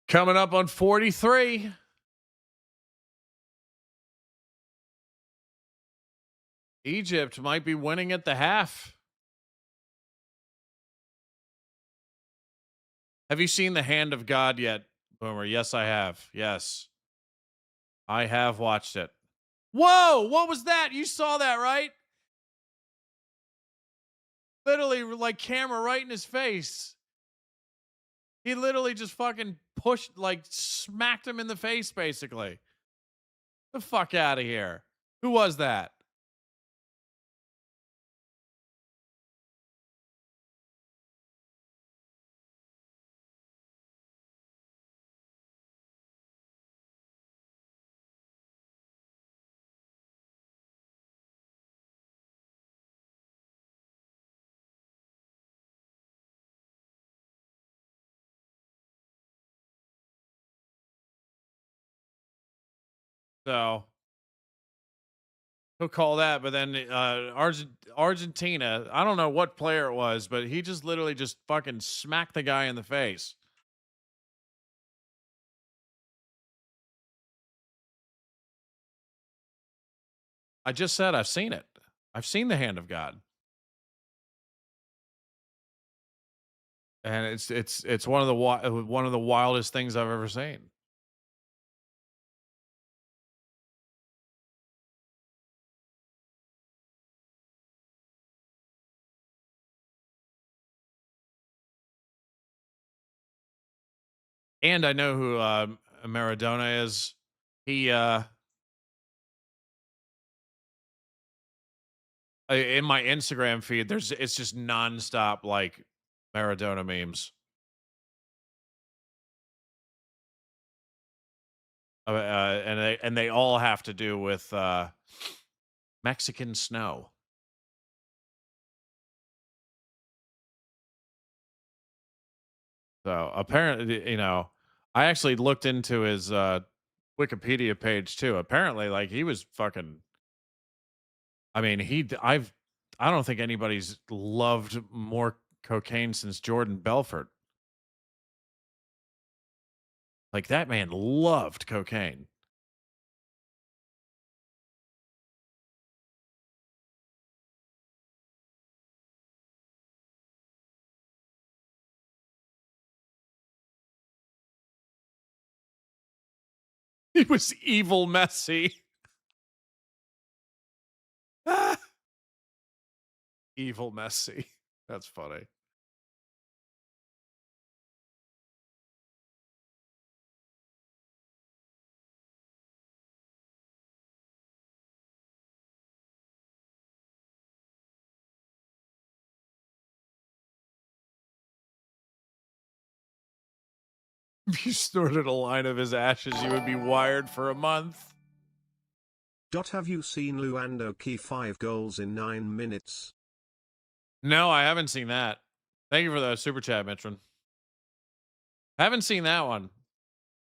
S1: Coming up on 43. Egypt might be winning at the half. Have you seen the hand of God yet, Boomer. Yes, I have. Yes, I have watched it. Whoa, what was that? You saw that, right? Literally, like, camera right in his face. He literally just fucking pushed, like, smacked him in the face, basically. The fuck out of here. Who was that? So he'll call that, but then Argentina, I don't know what player it was, but he just literally just fucking smacked the guy in the face. I just said I've seen it. I've seen the hand of God. And it's one of the one of the wildest things I've ever seen. And I know who Maradona is. He in my Instagram feed, it's just nonstop like Maradona memes. And they all have to do with Mexican snow. So apparently, I actually looked into his Wikipedia page too. Apparently, like, he was fucking. I mean, I don't think anybody's loved more cocaine since Jordan Belfort. Like, that man loved cocaine. He was evil Messi. Evil Messi. That's funny. If you snorted a line of his ashes, you would be wired for a month.
S3: Have you seen Luando key 5 goals in 9 minutes?
S1: No, I haven't seen that. Thank you for the super chat, Mitron. I haven't seen that one.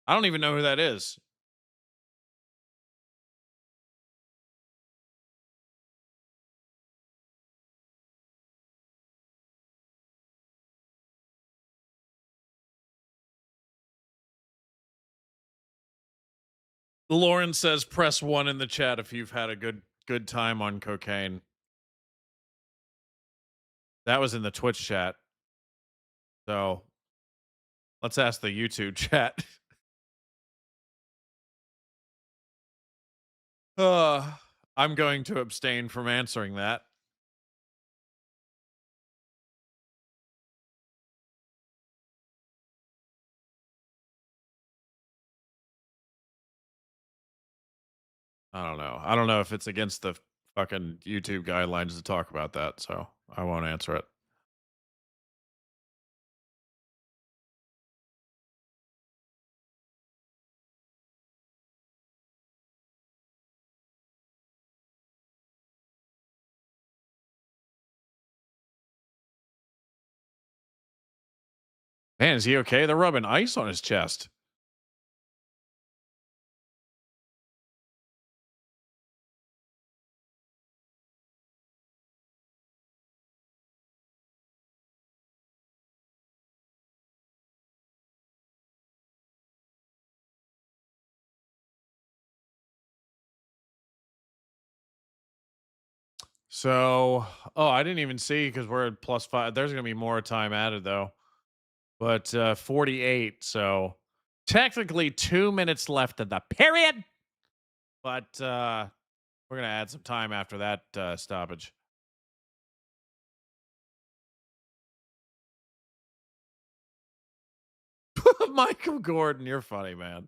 S1: I don't even know who that is. Lauren says press 1 in the chat if you've had a good time on cocaine. That was in the Twitch chat. So let's ask the YouTube chat. I'm going to abstain from answering that. I don't know. I don't know if it's against the fucking YouTube guidelines to talk about that, so I won't answer it. Man, is he okay? They're rubbing ice on his chest. So, I didn't even see because we're at +5. There's going to be more time added though. But 48. So technically 2 minutes left in the period, but we're going to add some time after that stoppage. Michael Gordon, you're funny, man.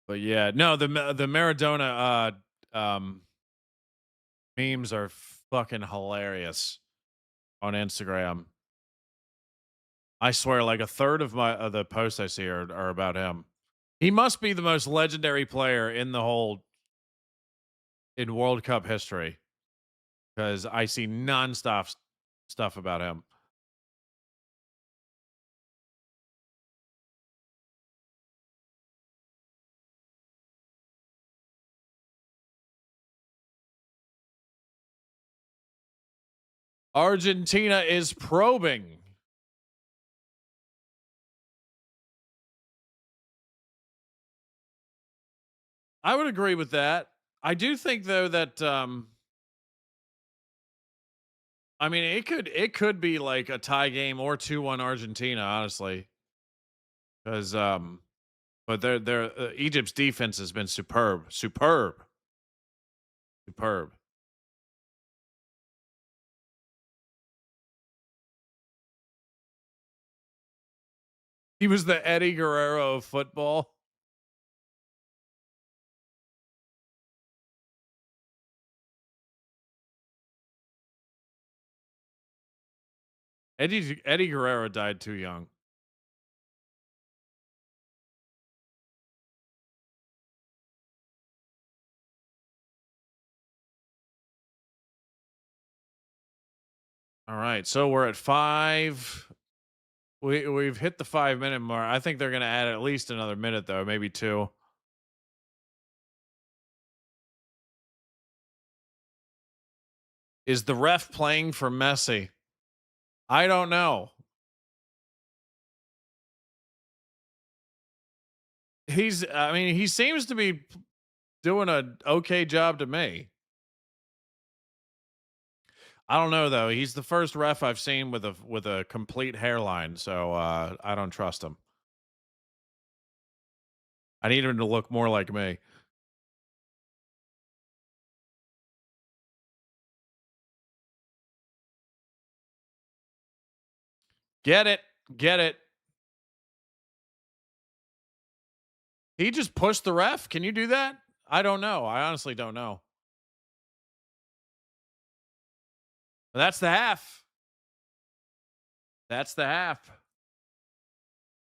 S1: But yeah, no, the Maradona memes are fucking hilarious on Instagram. I swear, like a third of the posts I see are about him. He must be the most legendary player in World Cup history, because I see nonstop stuff about him. Argentina is probing. I would agree with that. I do think though that I mean it could be like a tie game or 2-1 Argentina, honestly. Cuz but their Egypt's defense has been superb. He was the Eddie Guerrero of football. Eddie Guerrero died too young. All right, so we're at 5. We've hit the 5-minute mark. I think they're going to add at least another minute though, maybe 2. Is the ref playing for Messi? I don't know. I mean, he seems to be doing an okay job to me. I don't know though. He's the first ref I've seen with a complete hairline, so I don't trust him. I need him to look more like me. Get it. He just pushed the ref. Can you do that? I don't know. I honestly don't know. That's the half.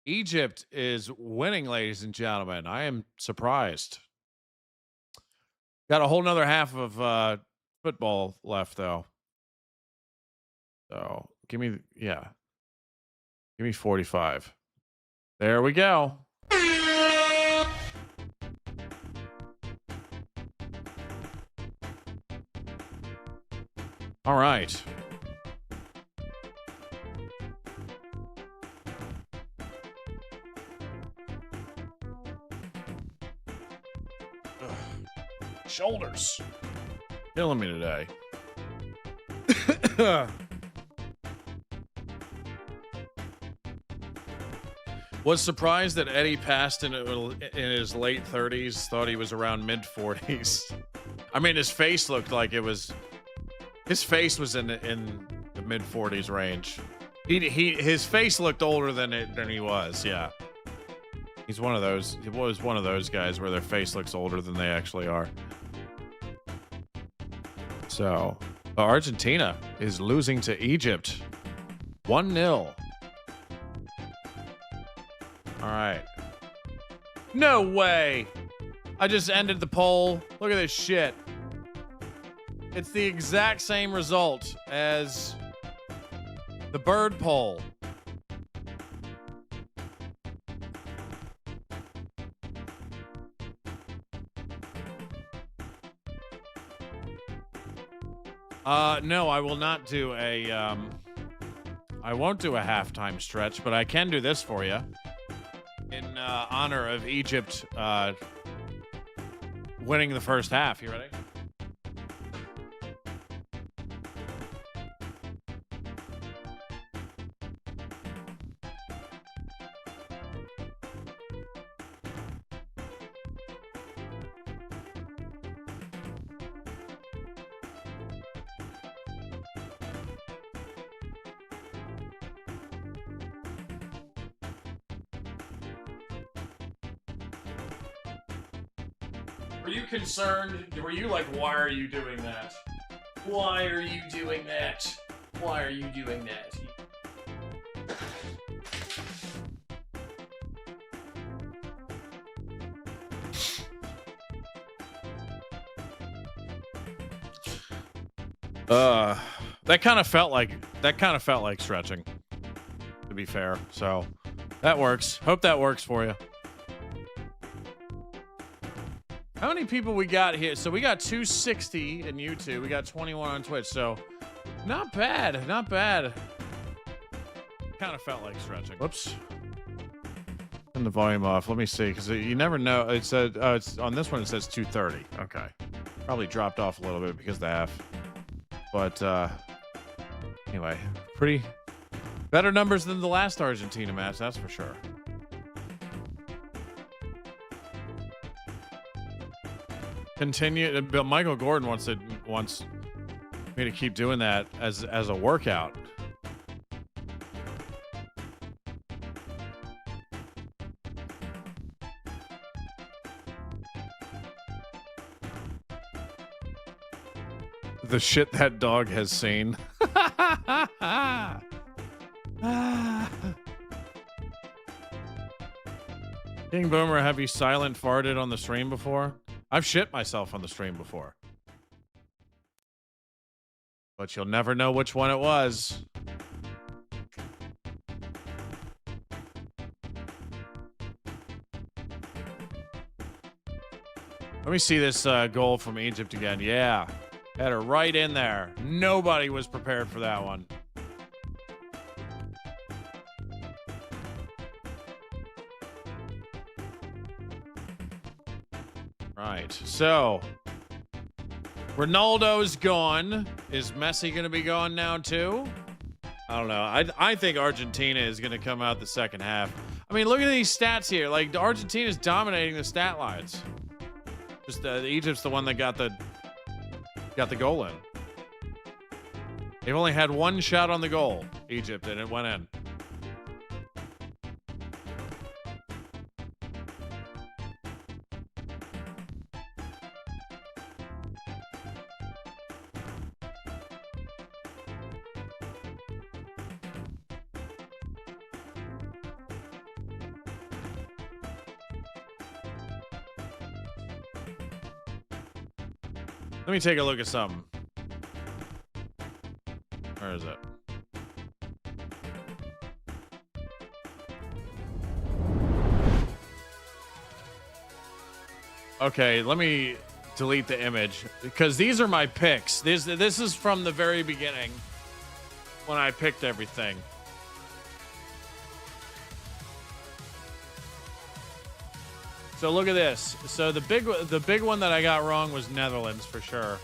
S1: Egypt is winning, ladies and gentlemen. I am surprised. Got a whole nother half of football left, though. So give me 45. There we go. All right. Shoulders killing me today. Was surprised that Eddie passed in his late 30s. Thought he was around mid 40s. I mean, his face looked like his face was in the mid 40s range. His face looked older than he was. Yeah, he was one of those guys where their face looks older than they actually are. So, Argentina is losing to Egypt 1-0. All right. No way. I just ended the poll. Look at this shit. It's the exact same result as the bird poll. No, I will not do a, I won't do a halftime stretch, but I can do this for you. In honor of Egypt winning the first half. You ready? Were you concerned? Were you like, why are you doing that? Why are you doing that? Why are you doing that? That kind of felt like stretching, to be fair. So that works. Hope that works for you. How many people we got here? So we got 260 in YouTube. We got 21 on Twitch. So not bad. Not bad. Kind of felt like stretching. Whoops. Turn the volume off. Let me see, because you never know. It said it's on this one. It says 230. Okay. Probably dropped off a little bit because of the half. But anyway, pretty better numbers than the last Argentina match. That's for sure. Continue. Michael Gordon wants me to keep doing that as a workout. The shit that dog has seen. King Boomer, have you silent farted on the stream before? I've shit myself on the stream before. But you'll never know which one it was. Let me see this goal from Egypt again. Yeah. Had her right in there. Nobody was prepared for that one. Right. So, Ronaldo's gone. Is Messi going to be gone now too? I don't know. I think Argentina is going to come out the second half. I mean, look at these stats here. Like, Argentina's dominating the stat lines. Just Egypt's the one that got the goal in. They've only had one shot on the goal, Egypt, and it went in. Let me take a look at something. Where is it? Okay, let me delete the image because these are my picks. This is from the very beginning when I picked everything. So look at this. So the big one that I got wrong was Netherlands for sure.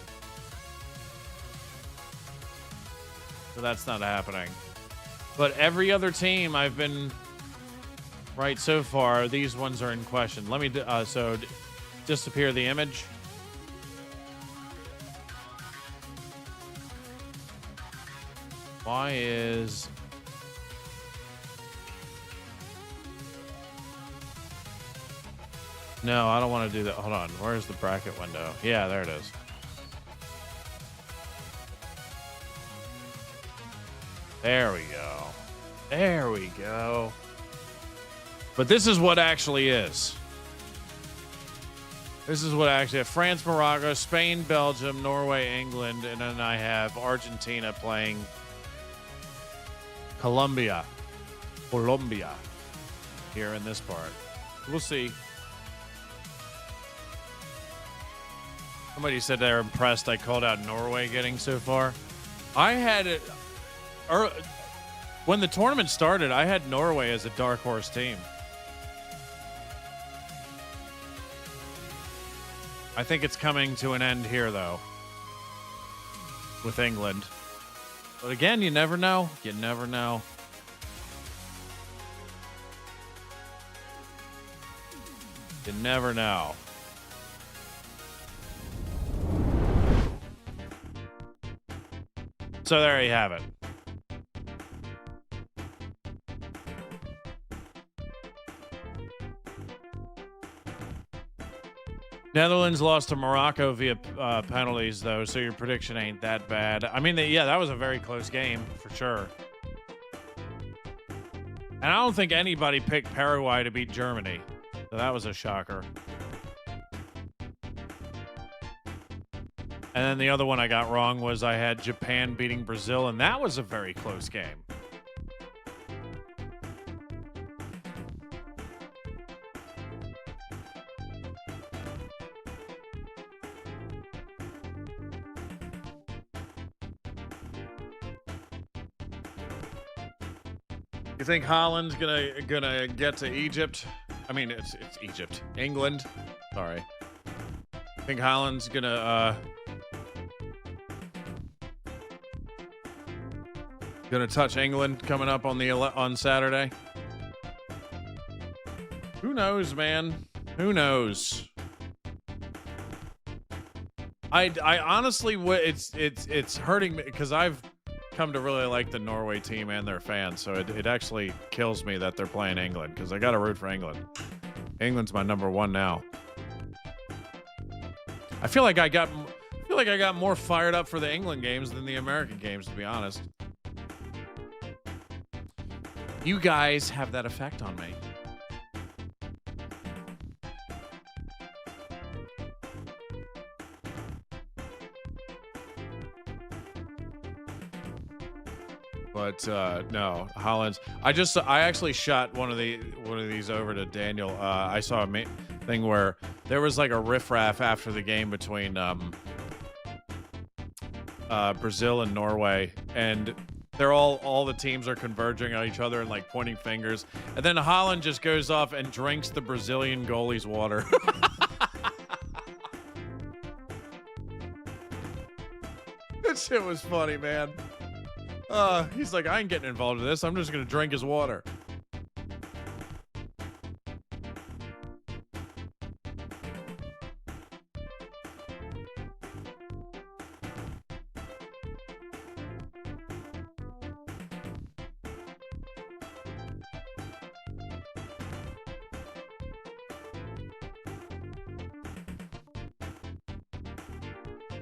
S1: So that's not happening. But every other team I've been right so far. These ones are in question. Let me disappear the image. Why is No, I don't want to do that. Hold on. Where's the bracket window? Yeah, there it is. There we go. There we go. But this is what actually is. This is what actually have France, Morocco, Spain, Belgium, Norway, England, and then I have Argentina playing Colombia here in this part. We'll see. Somebody said they're impressed I called out Norway getting so far. I had it. When the tournament started, I had Norway as a dark horse team. I think it's coming to an end here, though, with England. But again, you never know. You never know. You never know. So there you have it. Netherlands lost to Morocco via penalties, though, so your prediction ain't that bad. I mean, yeah, that was a very close game, for sure. And I don't think anybody picked Paraguay to beat Germany, so that was a shocker. And then the other one I got wrong was I had Japan beating Brazil, and that was a very close game. You think Holland's gonna get to Egypt? I mean, it's Egypt, England. Sorry. I think Holland's gonna touch England coming up on Saturday. Who knows, man? Who knows? I honestly, it's hurting me because I've come to really like the Norway team and their fans, so it actually kills me that they're playing England because I got to root for England. England's my number one now. I feel like I got more fired up for the England games than the American games, to be honest. You guys have that effect on me. But no, Holland's. I actually shot one of these over to Daniel. I saw a thing where there was like a riffraff after the game between Brazil and Norway, and they're all the teams are converging on each other and like pointing fingers, and then Holland just goes off and drinks the Brazilian goalie's water. That shit was funny, man. He's like, I ain't getting involved in this. I'm just gonna drink his water.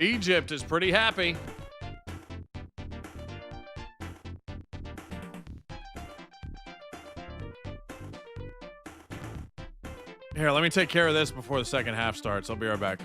S1: Egypt is pretty happy. Here, let me take care of this before the second half starts. I'll be right back.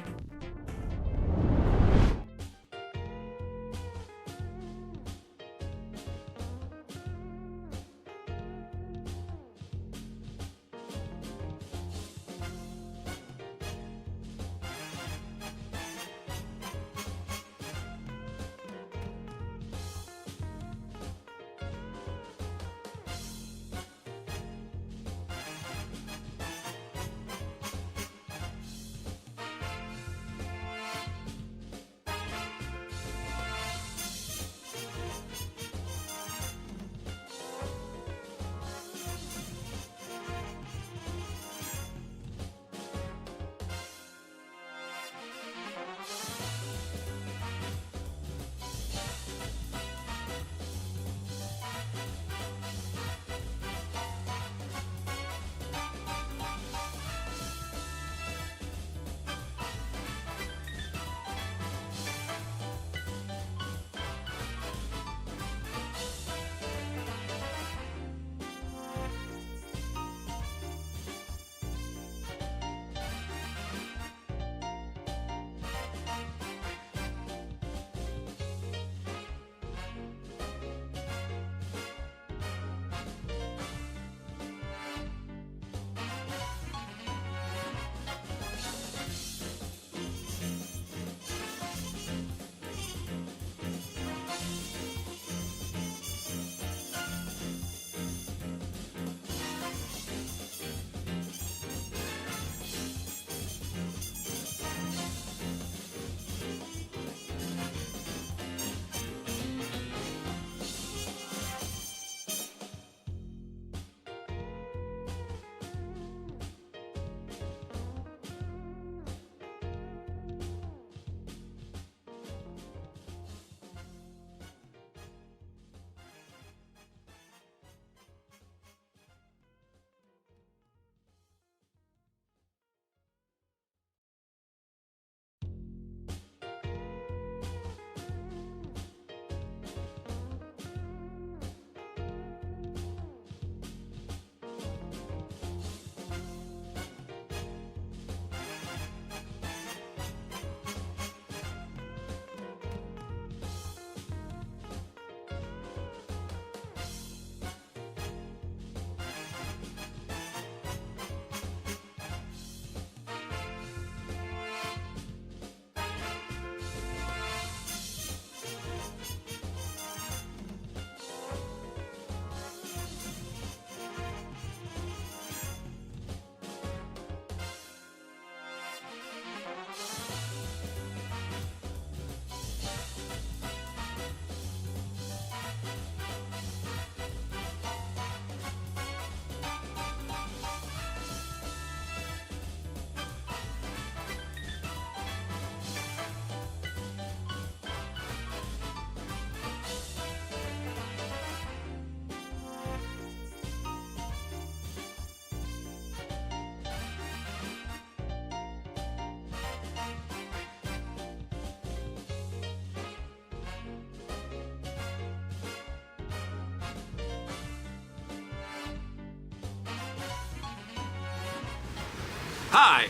S4: Hi,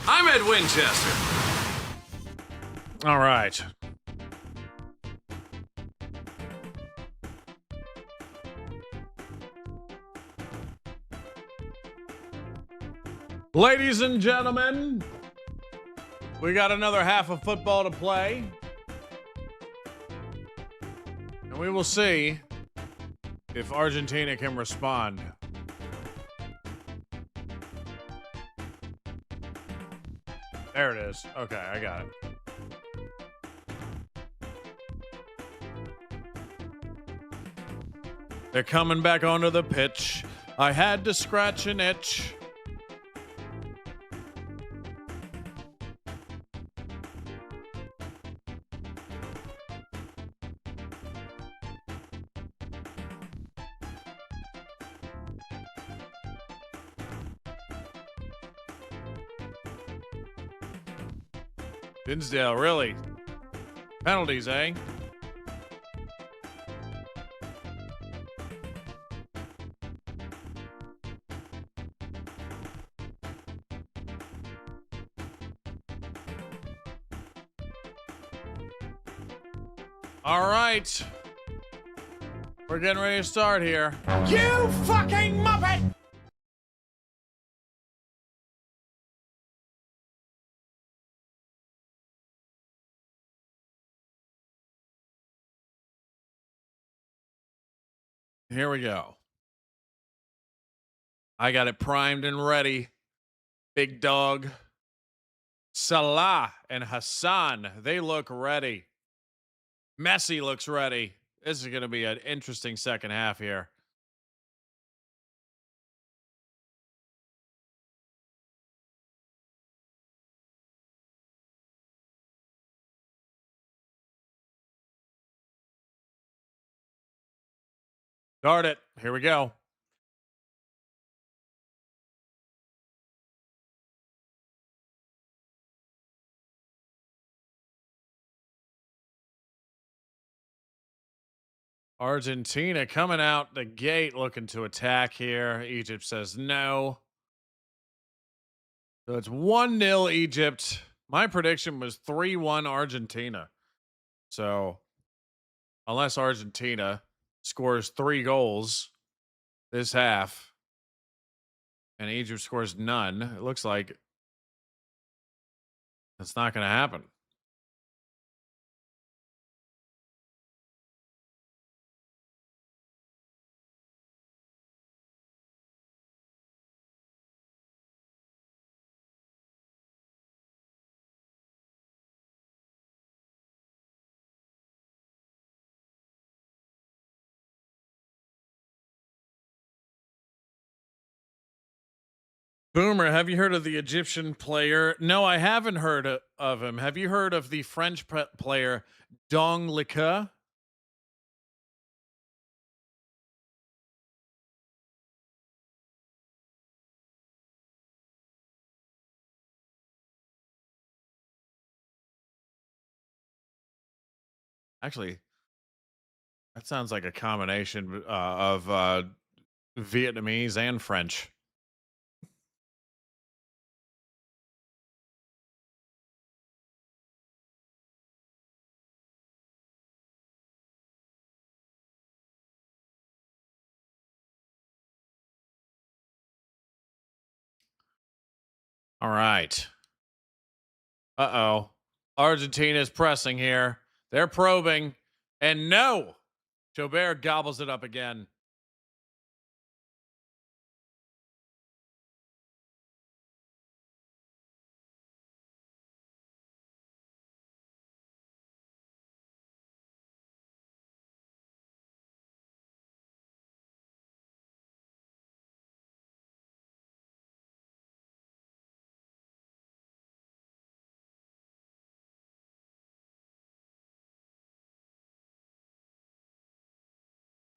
S4: I'm Ed Winchester.
S1: All right. Ladies and gentlemen, we got another half of football to play. And we will see if Argentina can respond. There it is. Okay, I got it. They're coming back onto the pitch. I had to scratch an itch. Dinsdale, really? Penalties, eh? All right. We're getting ready to start here. You fucking muppet! Here we go. I got it primed and ready. Big dog. Salah and Hassan, they look ready. Messi looks ready. This is going to be an interesting second half here. Start it. Here we go. Argentina coming out the gate looking to attack here. Egypt says no. So it's 1-0 Egypt. My prediction was 3-1 Argentina. So unless Argentina scores 3 goals this half and Egypt scores none, it looks like that's not going to happen. Boomer, have you heard of the Egyptian player? No, I haven't heard of him. Have you heard of the French player Dong Lique? Actually, that sounds like a combination of Vietnamese and French. All right. Uh-oh. Argentina's pressing here. They're probing. And no! Jobert gobbles it up again.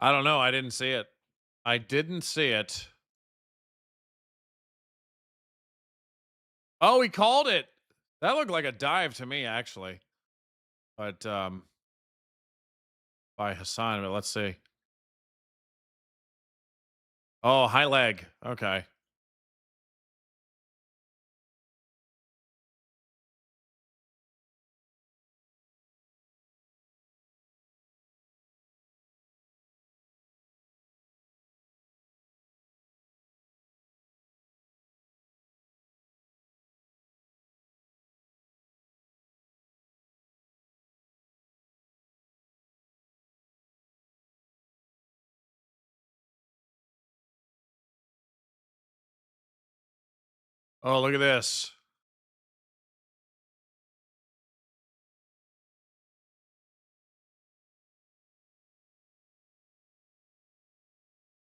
S1: I don't know. I didn't see it. I didn't see it. Oh, he called it. That looked like a dive to me, actually. But by Hassan, but let's see. Oh, high leg. Okay. Oh, look at this.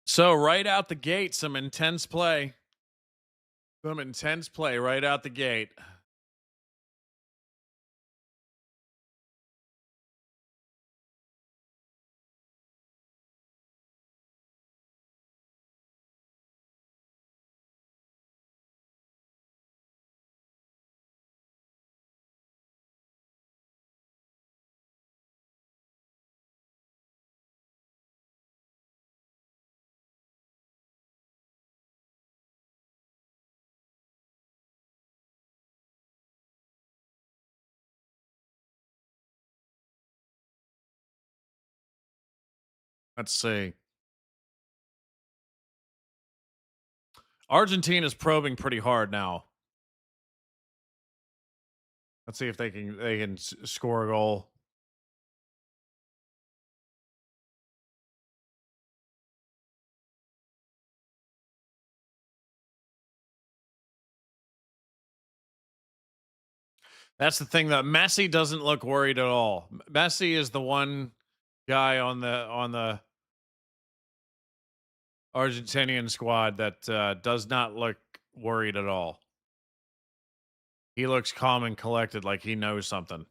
S1: So right out the gate, some intense play. Some intense play right out the gate. Let's see. Argentina's probing pretty hard now. Let's see if they can score a goal. That's the thing that Messi doesn't look worried at all. Messi is the one guy on the Argentinian squad that does not look worried at all. He looks calm and collected, like he knows something.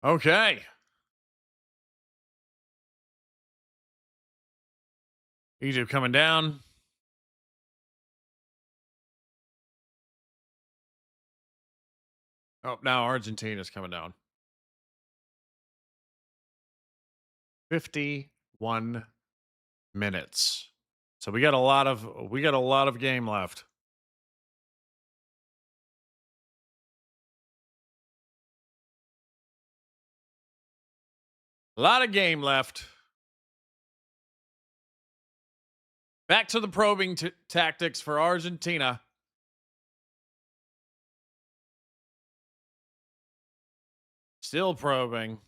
S1: Okay. Egypt coming down. Oh, now Argentina's coming down. 51 minutes. So we got a lot of game left. A lot of game left. Back to the probing tactics for Argentina. Still probing.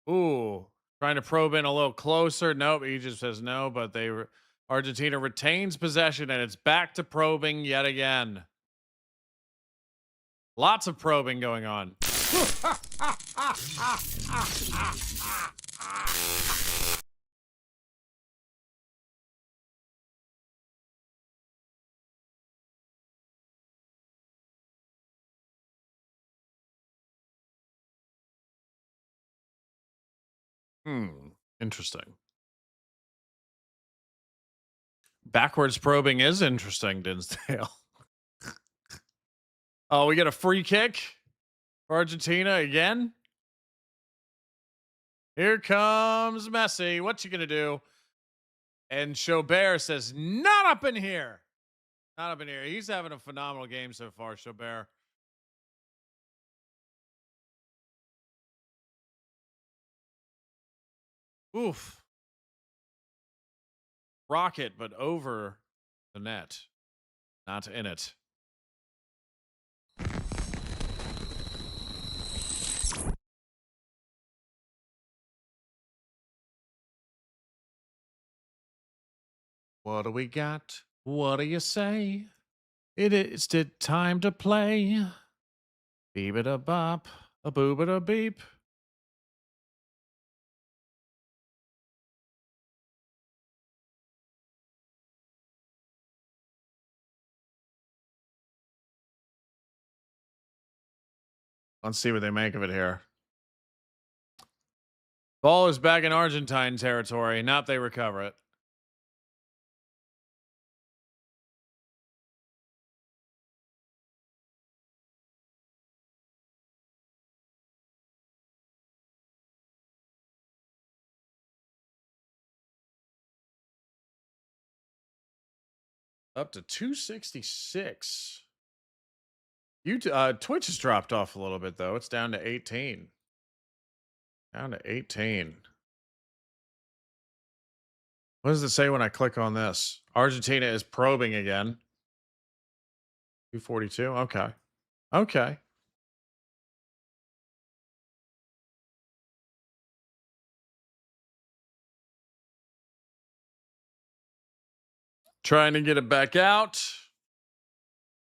S1: Ooh, trying to probe in a little closer. Nope, Egypt says no, but Argentina retains possession, and it's back to probing yet again. Lots of probing going on. Interesting. Backwards probing is interesting, Dinsdale. Oh, we get a free kick for Argentina again. Here comes Messi. What you gonna do? And Chaubert says, "Not up in here. Not up in here." He's having a phenomenal game so far, Chaubert. Oof. Rocket, but over the net. Not in it. What do we got? What do you say? It is time to play. Beep it a bop, a boob it a beep. Let's see what they make of it here. Ball is back in Argentine territory. Not they recover it. Up to 266. Twitch has dropped off a little bit though. It's down to 18. Down to 18. What does it say when I click on this? Argentina is probing again. 242. Okay. Okay. Trying to get it back out.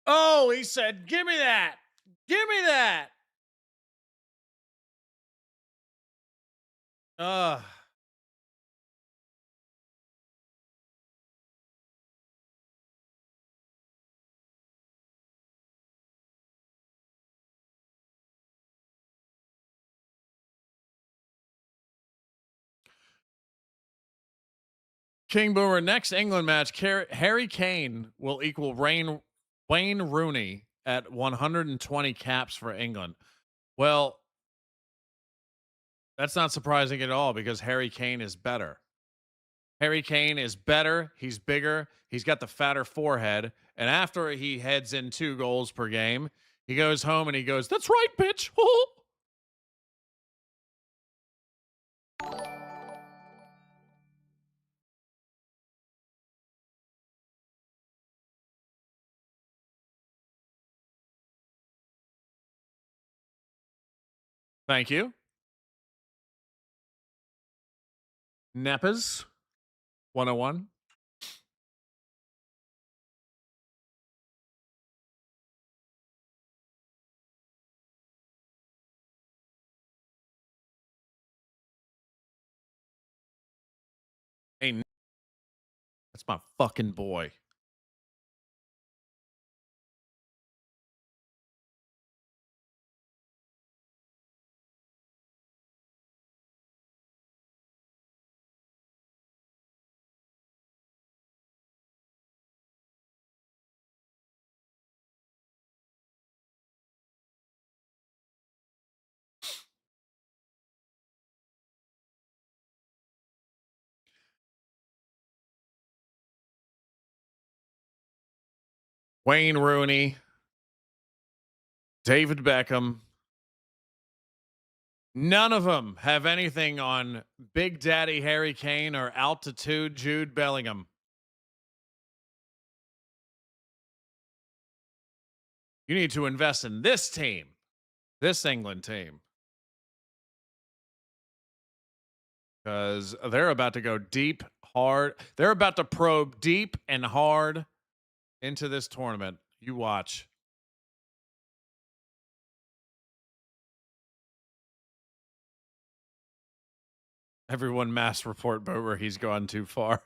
S1: Oh, he said, give me that. Give me that. King Boomer, next England match, Harry Kane will equal Wayne Rooney at 120 caps for England. Well, that's not surprising at all because Harry Kane is better. Harry Kane is better. He's bigger. He's got the fatter forehead. And after he heads in 2 goals per game, he goes home and he goes, "That's right, bitch." Thank you. Nepas 101. Hey, that's my fucking boy. Wayne Rooney, David Beckham. None of them have anything on Big Daddy Harry Kane or Altitude Jude Bellingham. You need to invest in this team, this England team, because they're about to go deep, hard. They're about to probe deep and hard into this tournament. You watch. Everyone mass report Boomer. He's gone too far.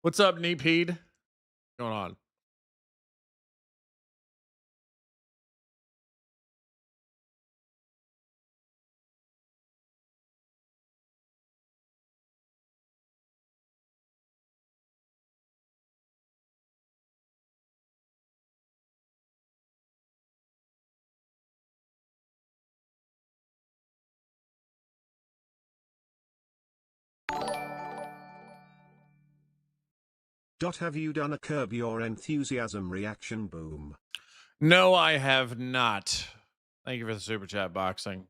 S1: What's up, Neepede? What's going on?
S3: Have you done a Curb Your Enthusiasm reaction, Boom?
S1: No, I have not. Thank you for the super chat boxing.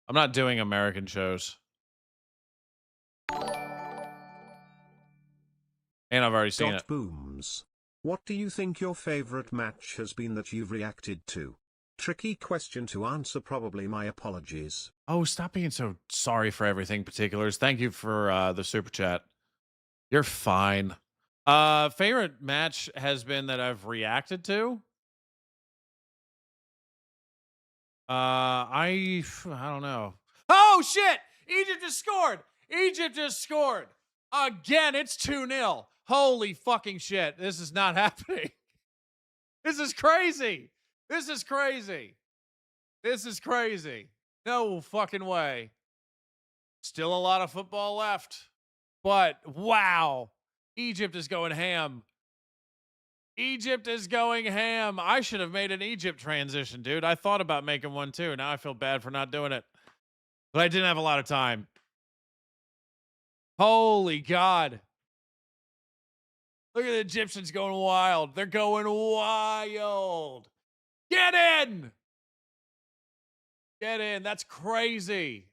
S1: I'm not doing American shows. And I've already seen it.
S3: Booms. What do you think your favorite match has been that you've reacted to? Tricky question to answer, probably. My apologies.
S1: Oh, stop being so sorry for everything, particulars. Thank you for the super chat. You're fine. Favorite match has been that I've reacted to. I don't know. Oh shit! Egypt just scored. Egypt just scored again. It's 2-0. Holy fucking shit! This is not happening. This is crazy. This is crazy. This is crazy. No fucking way. Still a lot of football left, but wow. Egypt is going ham. Egypt is going ham. I should have made an Egypt transition, dude. I thought about making one too. Now I feel bad for not doing it. But I didn't have a lot of time. Holy God. Look at the Egyptians going wild. They're going wild. Get in. Get in. That's crazy.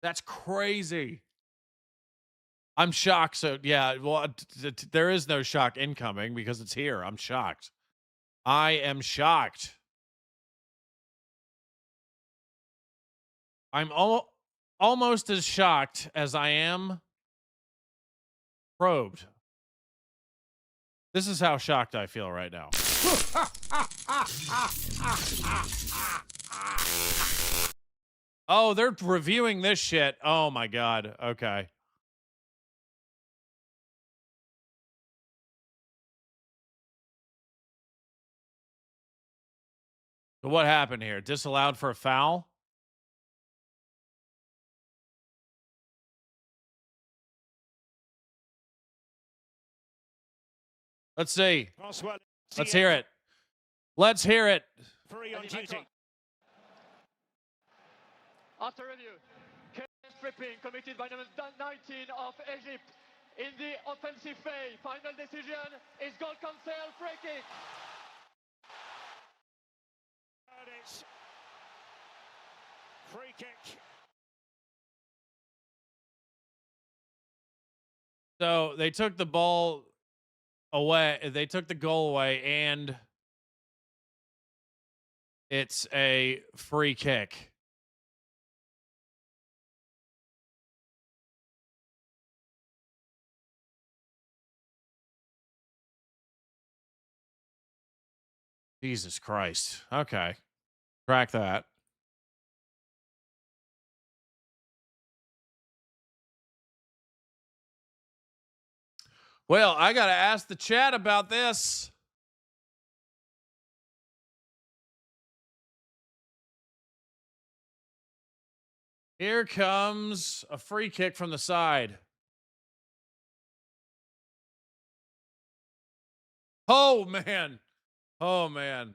S1: That's crazy. I'm shocked. So, yeah, well, there is no shock incoming because it's here. I'm shocked. I am shocked. I'm almost as shocked as I am probed. This is how shocked I feel right now. Oh, they're reviewing this shit. Oh my God. Okay. So what happened here? Disallowed for a foul? Let's see. Let's hear it. Let's hear it.
S5: After review, stripping committed by number 19 of Egypt in the offensive phase. Final decision is goal cancel, free kick.
S6: Free kick.
S1: So they took the ball away. They took the goal away, and it's a free kick. Jesus Christ. Okay. Track that. Well, I got to ask the chat about this. Here comes a free kick from the side. Oh, man. Oh, man.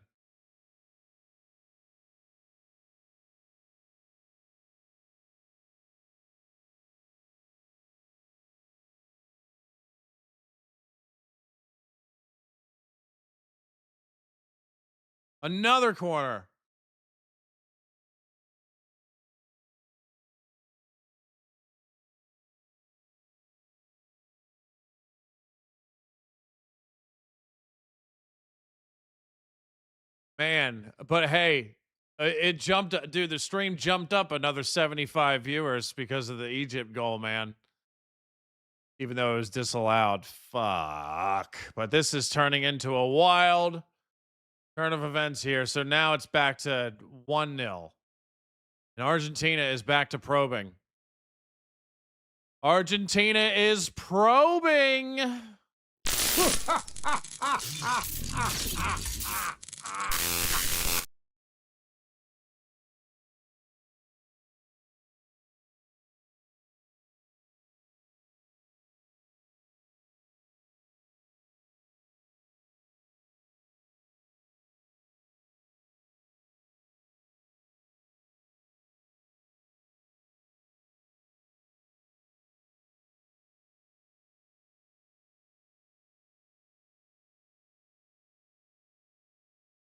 S1: Another corner. Man, but hey, it jumped, dude, the stream jumped up another 75 viewers because of the Egypt goal, man. Even though it was disallowed. Fuck. But this is turning into a wild turn of events here. So now it's back to 1-0. And Argentina is back to probing. Argentina is probing.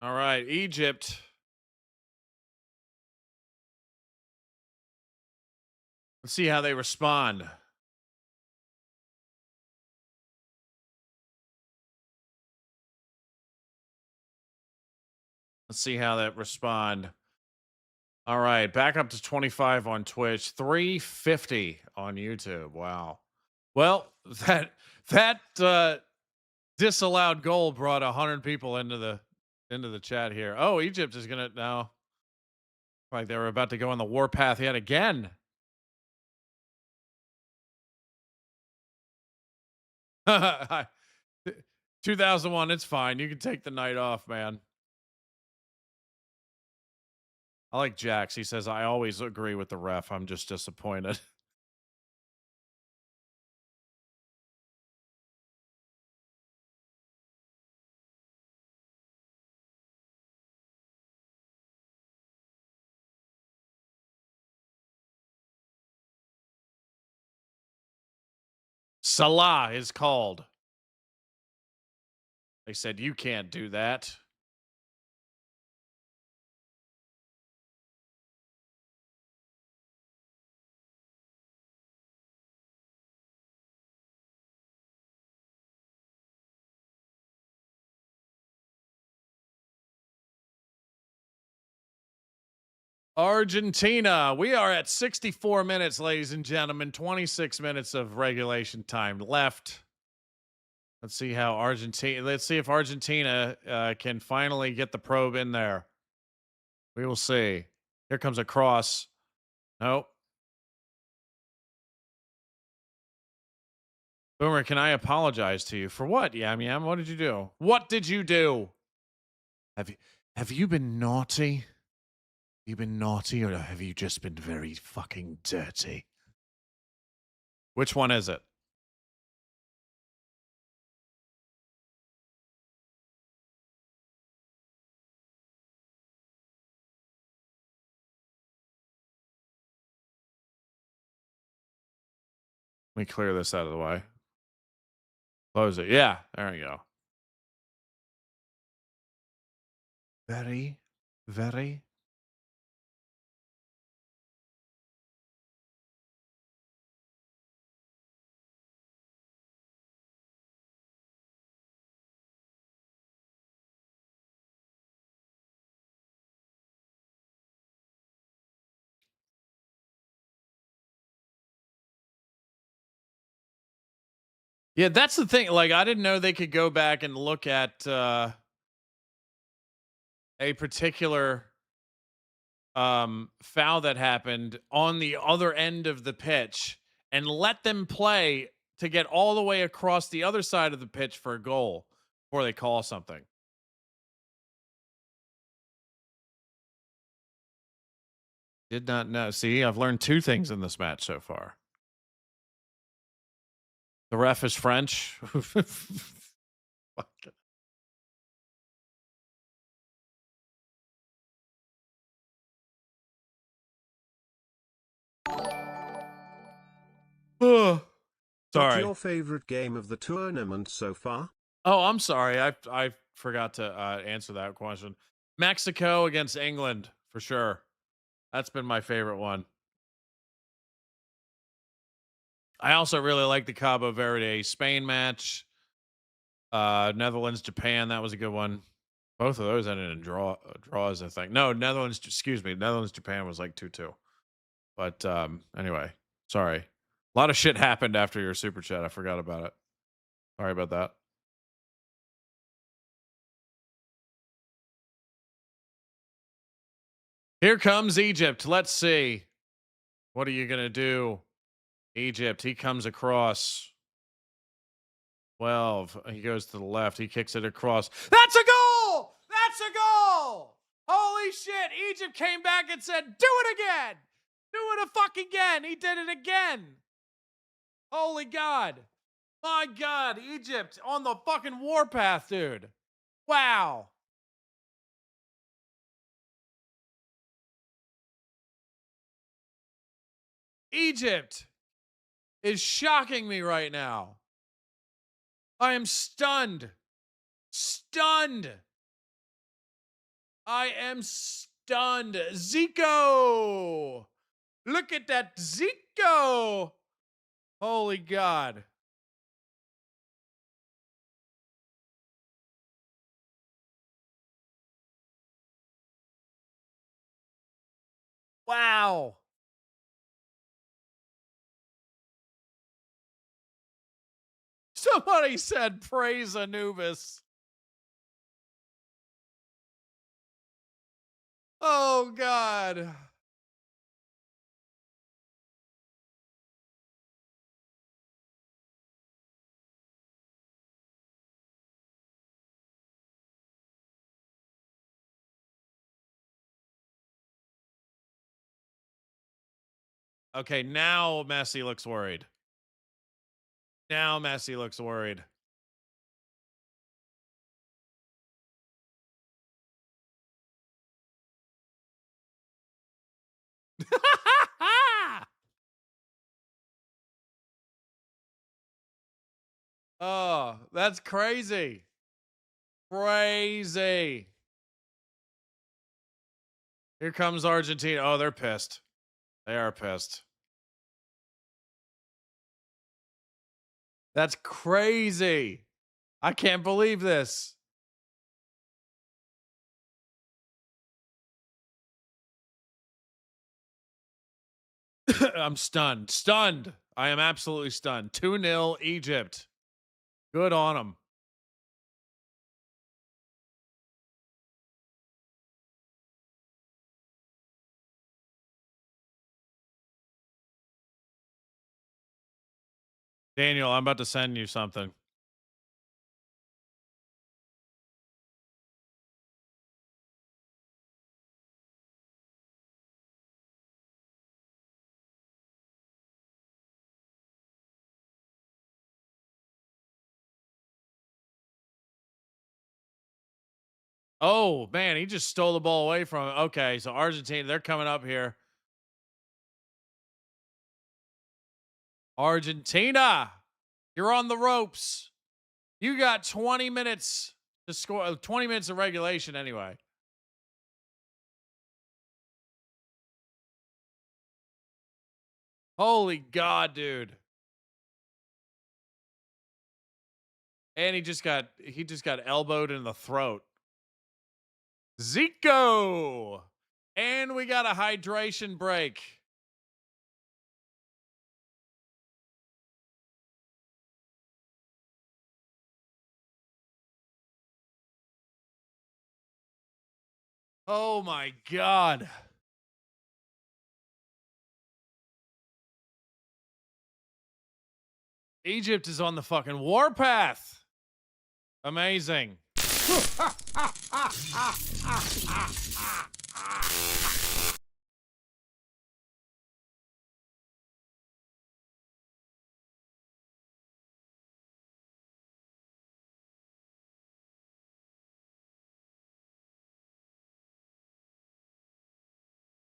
S1: All right, Egypt. Let's see how they respond. Let's see how that respond. All right, back up to 25 on Twitch, 350 on YouTube. Wow. Well, that disallowed goal brought 100 people into the chat here. Oh, Egypt is gonna now. Like they were about to go on the warpath yet again. 2001, it's fine. You can take the night off, man. I like Jax. He says, I always agree with the ref. I'm just disappointed. Salah is called. They said, you can't do that. Argentina. We are at 64 minutes, ladies and gentlemen. 26 minutes of regulation time left. Let's see how Argentina. Let's see if Argentina can finally get the probe in there. We will see. Here comes a cross. Nope. Boomer, can I apologize to you for what? Yam Yam, what did you do? What did you do? Have you been naughty? You been naughty, or have you just been very fucking dirty? Which one is it? Let me clear this out of the way. Close it. Yeah, there we go. Very, very. Yeah, that's the thing. Like, I didn't know they could go back and look at a particular foul that happened on the other end of the pitch and let them play to get all the way across the other side of the pitch for a goal before they call something. Did not know. See, I've learned 2 things in this match so far. The ref is French. Fuck it.
S3: What's
S1: Sorry.
S3: your favorite game of the tournament so far?
S1: Oh, I'm sorry. I forgot to answer that question. Mexico against England, for sure. That's been my favorite one. I also really like the Cabo Verde Spain match. Netherlands Japan, that was a good one. Both of those ended in draws, I think. No, Netherlands Japan was like 2-2. But anyway, sorry. A lot of shit happened after your super chat. I forgot about it. Sorry about that. Here comes Egypt. Let's see. What are you going to do? Egypt. He comes across. 12. He goes to the left. He kicks it across. That's a goal! That's a goal! Holy shit. Egypt came back and said, do it again! Do it a fuck again! He did it again! Holy God. My God. Egypt on the fucking warpath, dude. Wow. Egypt is shocking me right now. I am stunned. Stunned. I am stunned. Zico. Look at that Zico. Holy God. Wow. Somebody said praise Anubis. Oh, God. Okay, now Messi looks worried. Now Messi looks worried. Oh, that's crazy. Crazy. Here comes Argentina. Oh, they're pissed. They are pissed. That's crazy. I can't believe this. I'm stunned. Stunned. I am absolutely stunned. 2-0 Egypt. Good on them. Daniel, I'm about to send you something. Oh, man, he just stole the ball away from him. Okay, so Argentina, they're coming up here. Argentina, you're on the ropes. You got 20 minutes to score, 20 minutes of regulation anyway. Holy God, dude. And he just got elbowed in the throat. Zico. And we got a hydration break. Oh my God. Egypt is on the fucking warpath. Amazing.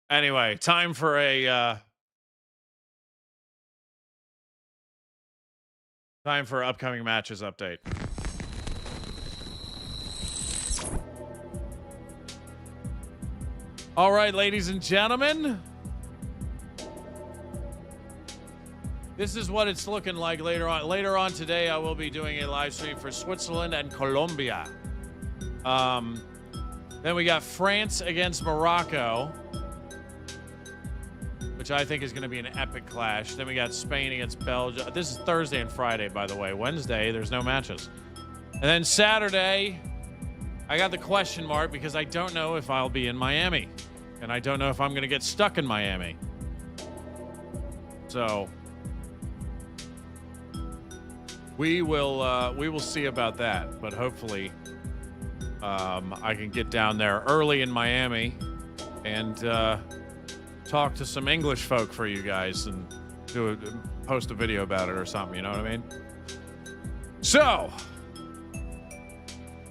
S1: Anyway, time for upcoming matches update. All right, ladies and gentlemen. This is what it's looking like later on. Later on today, I will be doing a live stream for Switzerland and Colombia. Then we got France against Morocco, which I think is going to be an epic clash. Then we got Spain against Belgium. This is Thursday and Friday, by the way. Wednesday, there's no matches. And then Saturday, I got the question mark because I don't know if I'll be in Miami. And I don't know if I'm going to get stuck in Miami. So we will see about that. But hopefully I can get down there early in Miami and talk to some English folk for you guys and post a video about it or something. You know what I mean? So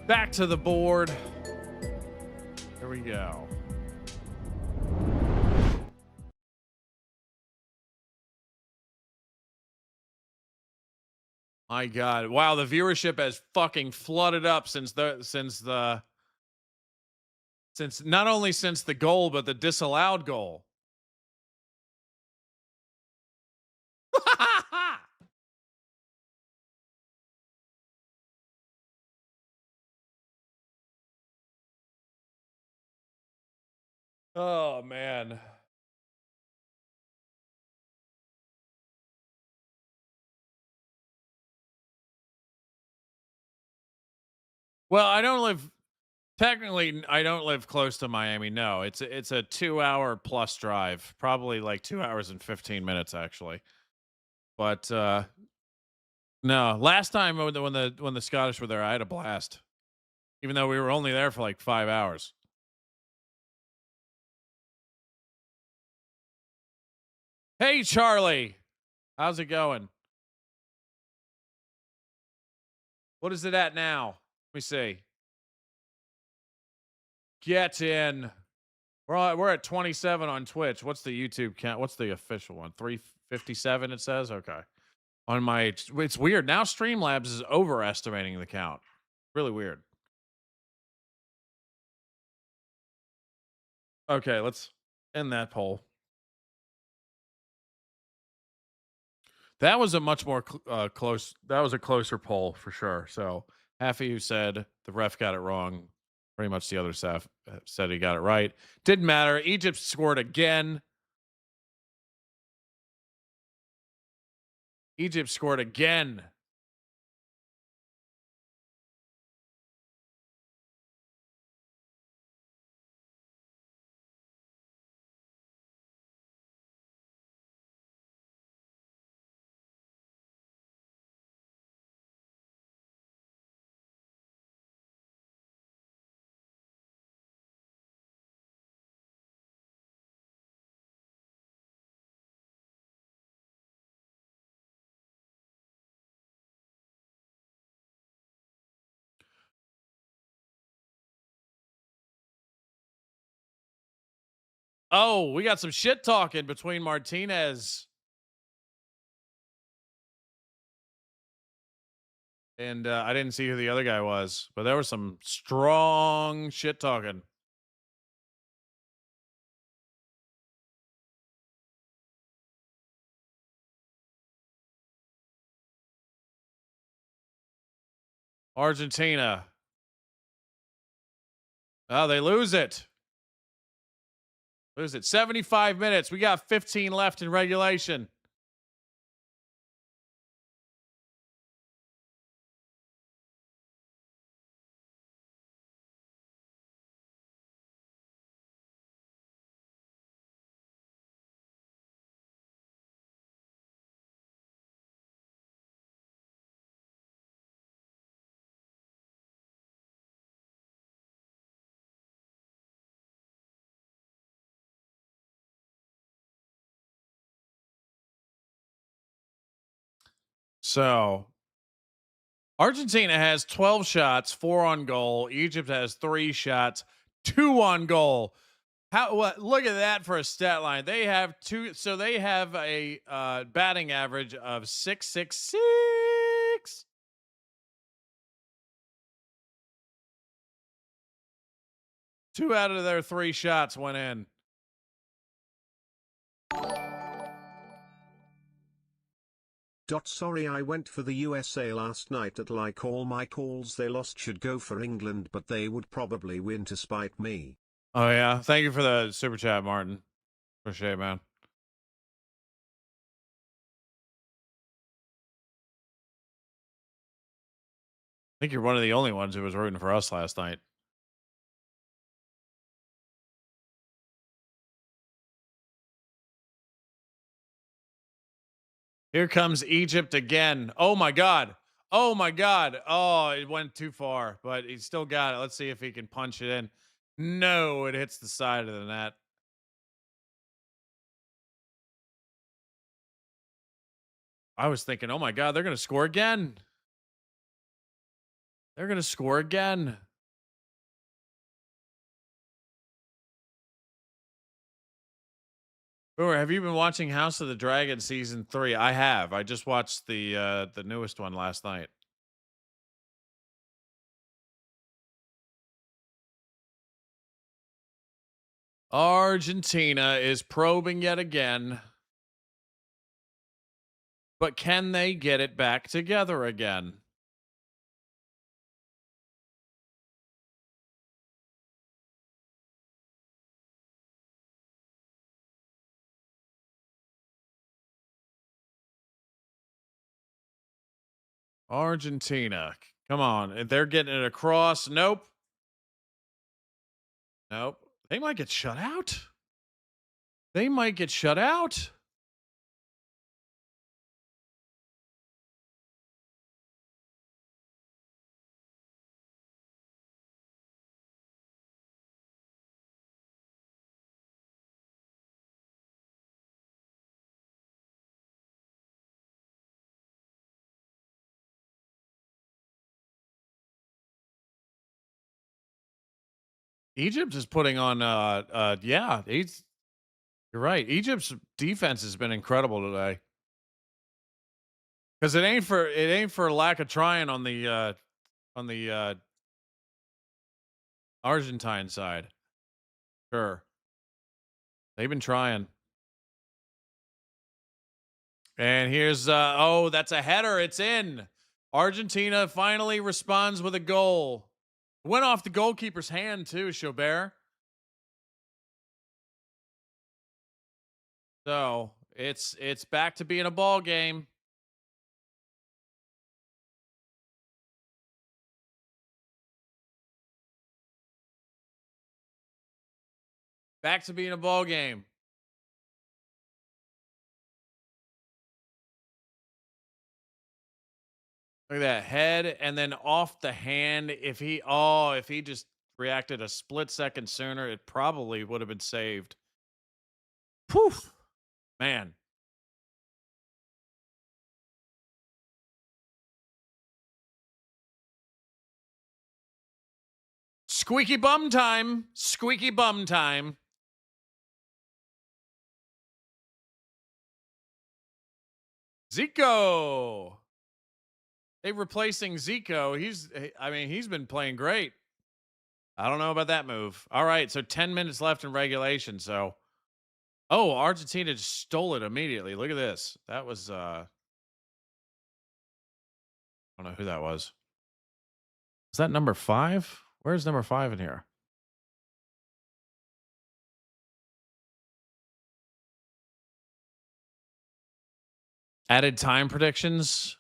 S1: back to the board. Here we go. My God. Wow, the viewership has fucking flooded up since not only since the goal, but the disallowed goal. Oh, man. Well, I don't live close to Miami. No, it's a 2-hour plus drive, probably like 2 hours and 15 minutes actually. But no, last time when the Scottish were there, I had a blast. Even though we were only there for like 5 hours. Hey Charlie, how's it going? What is it at now? Let me see. Get in. We're at 27 on Twitch. What's the YouTube count? What's the official one? 357 it says? Okay. on my. It's weird now. Streamlabs is overestimating the count. Really weird. Okay, let's end that poll. That was a much more close. That was a closer poll for sure. So half of you said the ref got it wrong. Pretty much the other staff said he got it right. Didn't matter. Egypt scored again. Egypt scored again. Oh, we got some shit talking between Martinez and I didn't see who the other guy was, but there was some strong shit talking. Argentina. Oh, they lose it. Lose it. 75 minutes. We got 15 left in regulation. So Argentina has 12 shots, 4 on goal. Egypt has 3 shots, 2 on goal. What? Look at that for a stat line. They have 2. So they have a batting average of 666. Two out of their 3 shots went in.
S3: Sorry, I went for the USA last night at like all my calls they lost should go for England, but they would probably win to spite me.
S1: Oh yeah. Thank you for the super chat, Martin. Appreciate it, man. I think you're one of the only ones who was rooting for us last night. Here comes Egypt again. Oh my God. Oh my God. Oh, it went too far, but he still got it. Let's see if he can punch it in. No, it hits the side of the net. I was thinking, oh my God, they're going to score again. They're going to score again. Boomer, have you been watching House of the Dragon season 3? I have. I just watched the newest one last night. Argentina is probing yet again. But can they get it back together again? Argentina. Come on. They're getting it across. Nope. Nope. They might get shut out. They might get shut out. Egypt is putting on yeah, you're right. Egypt's defense has been incredible today. Because it ain't for lack of trying on the Argentine side. Sure. They've been trying. And here's oh, that's a header. It's in. Argentina finally responds with a goal. Went off the goalkeeper's hand too, Chaubert. So it's back to being a ball game. Back to being a ball game. Look at that head and then off the hand. If he just reacted a split second sooner, it probably would have been saved. Poof, man. Squeaky bum time. Squeaky bum time. Zico. They replacing Zico. He's been playing great. I don't know about that move. All right, so 10 minutes left in regulation. So, Argentina just stole it immediately. Look at this. That was I don't know who that was. Is that number 5? Where's number 5 in here? Added time predictions.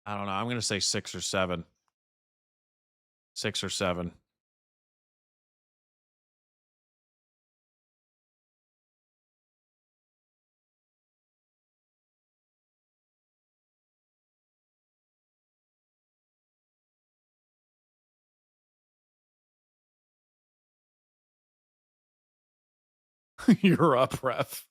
S1: I don't know. I'm going to say 6 or 7. 6 or 7. You're up, ref.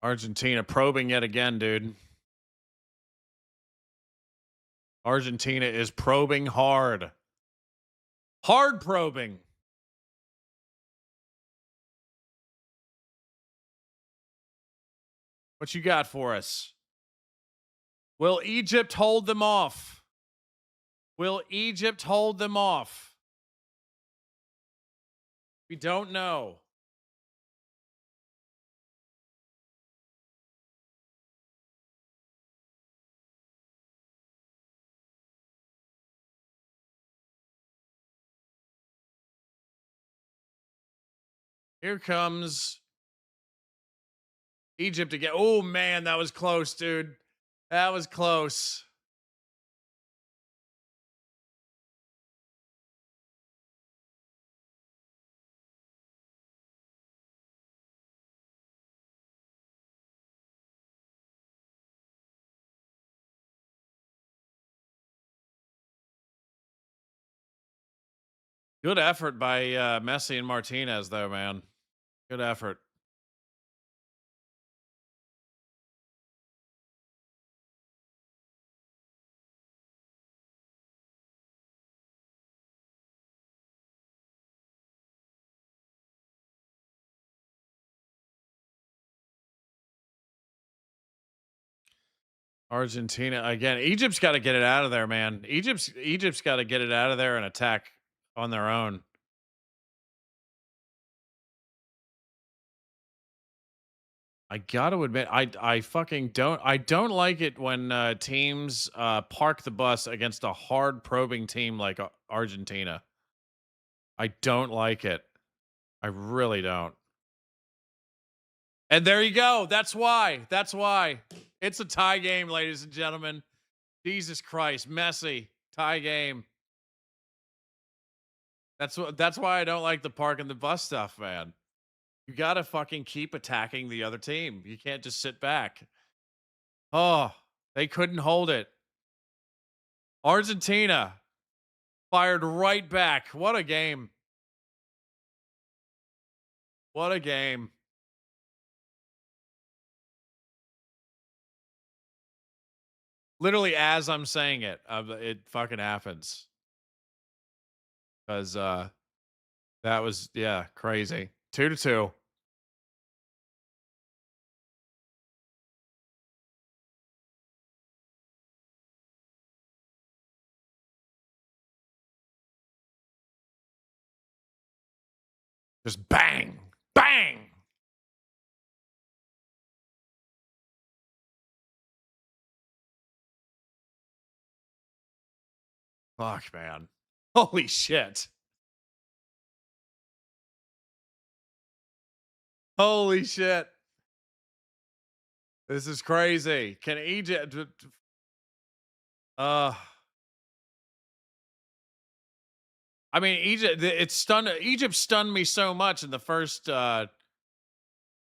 S1: Argentina probing yet again, dude. Argentina is probing hard. Hard probing. What you got for us? Will Egypt hold them off? Will Egypt hold them off? We don't know. Here comes Egypt again. Oh, man, that was close, dude. That was close. Good effort by Messi and Martinez, though, man. Good effort. Argentina again. Egypt's got to get it out of there, man. Egypt's got to get it out of there and attack on their own. I got to admit, I fucking don't like it when teams park the bus against a hard probing team like Argentina. I don't like it. I really don't. And there you go. That's why. That's why. It's a tie game, ladies and gentlemen. Jesus Christ, Messi, tie game. That's why I don't like the park and the bus stuff, man. You got to fucking keep attacking the other team. You can't just sit back. Oh, they couldn't hold it. Argentina fired right back. What a game. What a game. Literally, as I'm saying it, it fucking happens. Because that was, yeah, crazy. 2-2. Just bang, bang. Fuck, man. Holy shit. Holy shit. This is crazy. Can Egypt uh I mean, Egypt stunned me so much in the first like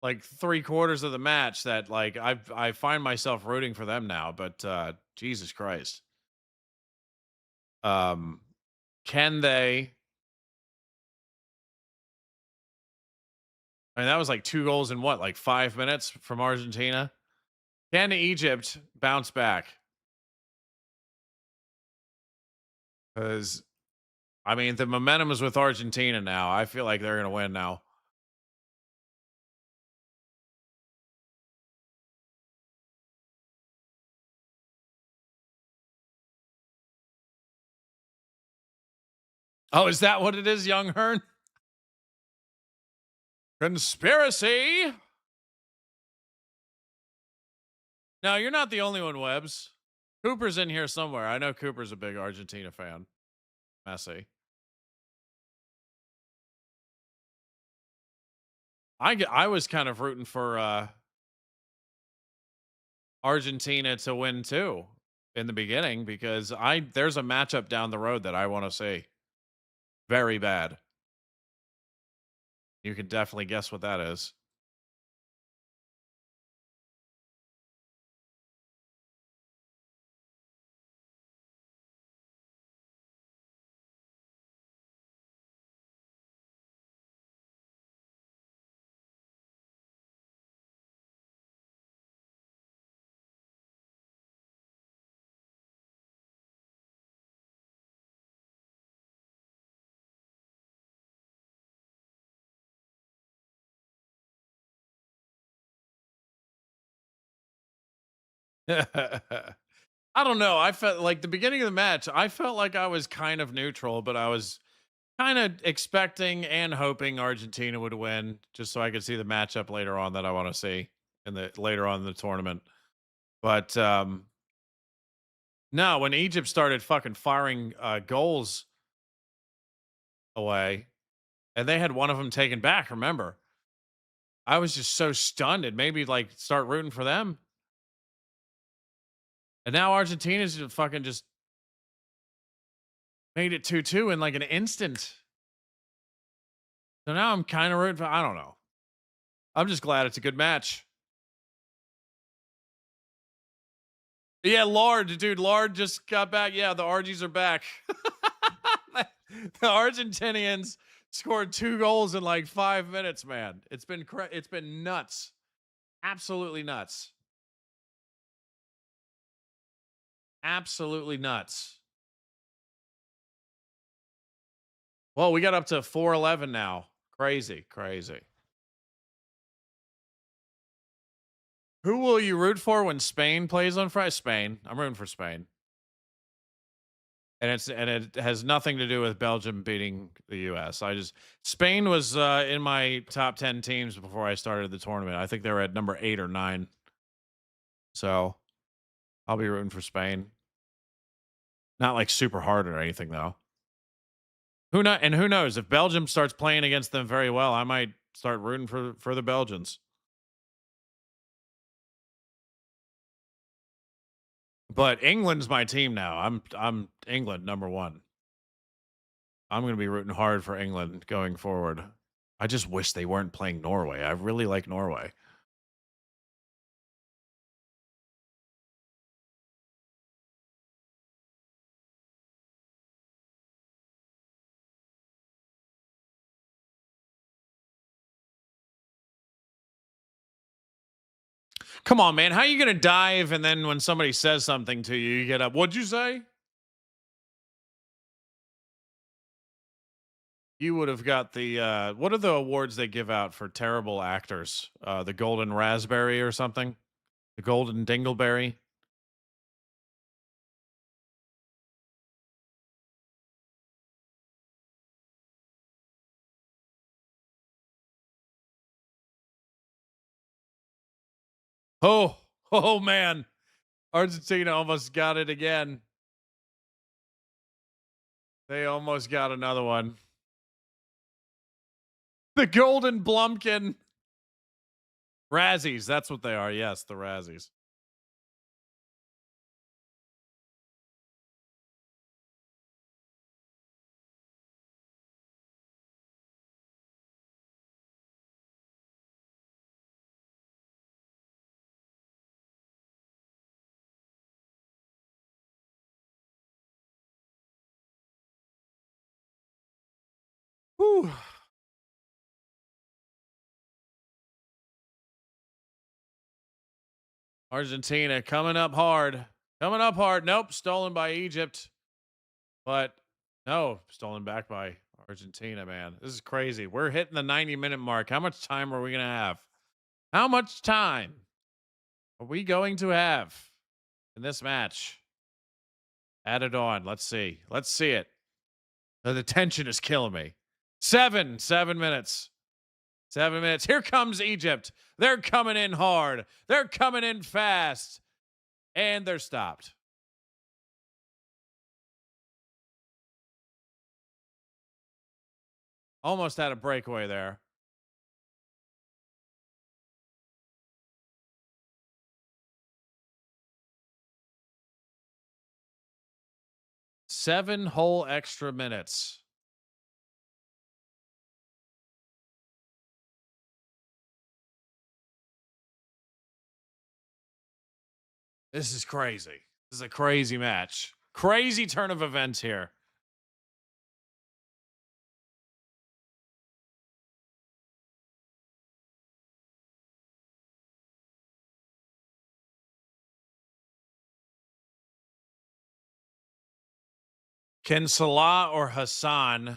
S1: 3/4 of the match that like I find myself rooting for them now, but Jesus Christ. Um can they I mean that was like 2 goals in what, like 5 minutes from Argentina? Can Egypt bounce back? Cuz I mean, the momentum is with Argentina now. I feel like they're going to win now. Oh, is that what it is, Young Hearn? Conspiracy. No, you're not the only one, Webbs. Cooper's in here somewhere. I know Cooper's a big Argentina fan. Messi. I was kind of rooting for Argentina to win too in the beginning because there's a matchup down the road that I want to see. Very bad. You can definitely guess what that is. I don't know. I felt like the beginning of the match, I felt like I was kind of neutral, but I was kind of expecting and hoping Argentina would win just so I could see the matchup later on that I want to see in the later on in the tournament. But no, when Egypt started fucking firing goals away and they had one of them taken back, remember? I was just so stunned. It made me like start rooting for them. And now Argentina's just fucking just made it 2-2 in like an instant. So now I'm kind of rooting for, I don't know. I'm just glad it's a good match. Yeah, Lard, dude, Lard just got back. Yeah, the Argies are back. The Argentinians scored 2 goals in like 5 minutes, man. It's been nuts. Absolutely nuts. Absolutely nuts. Well, we got up to 4-11 now. Crazy, crazy. Who will you root for when Spain plays on Friday? Spain. I'm rooting for Spain. And it has nothing to do with Belgium beating the US. Spain was in my top 10 teams before I started the tournament. I think they were at number 8 or 9. So I'll be rooting for Spain. Not like super hard or anything though. Who knows if Belgium starts playing against them very well, I might start rooting for the Belgians. But England's my team now. I'm England number 1. I'm going to be rooting hard for England going forward. I just wish they weren't playing Norway. I really like Norway. Come on, man. How are you going to dive and then when somebody says something to you, you get up? What'd you say? You would have got the what are the awards they give out for terrible actors? The Golden Raspberry or something? The Golden Dingleberry? Oh man. Argentina almost got it again. They almost got another one. The Golden Blumpkin. Razzies, that's what they are. Yes, the Razzies. Whew. Argentina coming up hard. Coming up hard. Nope, stolen by Egypt. But no, stolen back by Argentina, man. This is crazy. We're hitting the 90-minute mark. How much time are we going to have? How much time are we going to have in this match? Add it on. Let's see. Let's see it. The tension is killing me. 7 minutes. 7 minutes. Here comes Egypt. They're coming in hard. They're coming in fast. And they're stopped. Almost had a breakaway there. Seven whole extra minutes. This is crazy. This is a crazy match. Crazy turn of events here. Can Salah or Hassan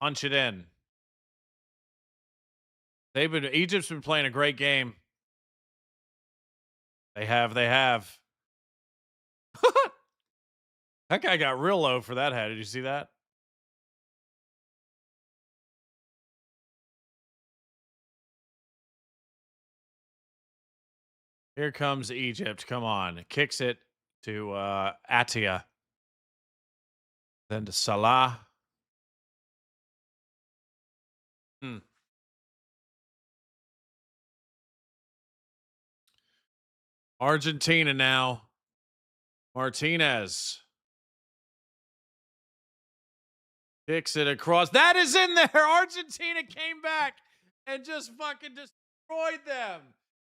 S1: punch it in? Egypt's been playing a great game. They have. That guy got real low for that head. Did you see that? Here comes Egypt. Come on. Kicks it to Atia. Then to Salah. Argentina now. Martinez. Kicks it across. That is in there. Argentina came back and just fucking destroyed them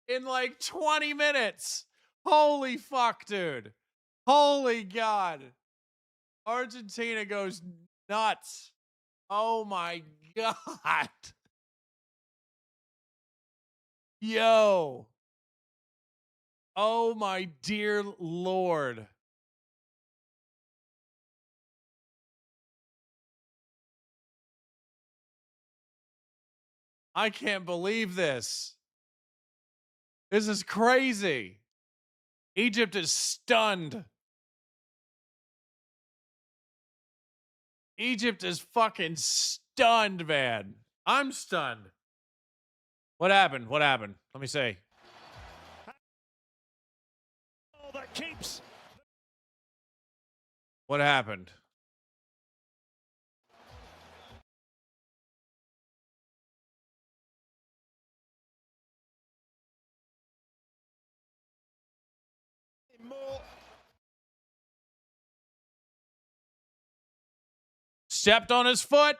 S1: in like 20 minutes. Holy fuck, dude. Holy God. Argentina goes nuts. Oh my God. Yo. Oh my dear Lord. I can't believe this. This is crazy. Egypt is stunned. Egypt is fucking stunned, man. I'm stunned. What happened? What happened? Let me see.
S6: Oh, that keeps.
S1: What happened?
S6: More.
S1: Stepped on his foot.